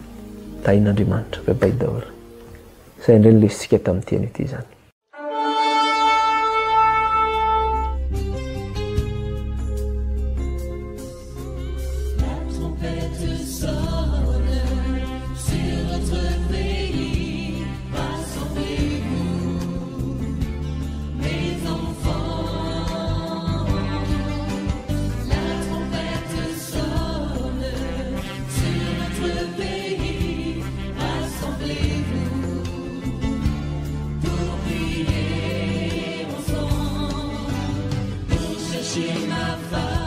tain'Andriamanitra, baibai daholo. Izay indray ny lesitsika tamin'ity an'ity izany. Chinafa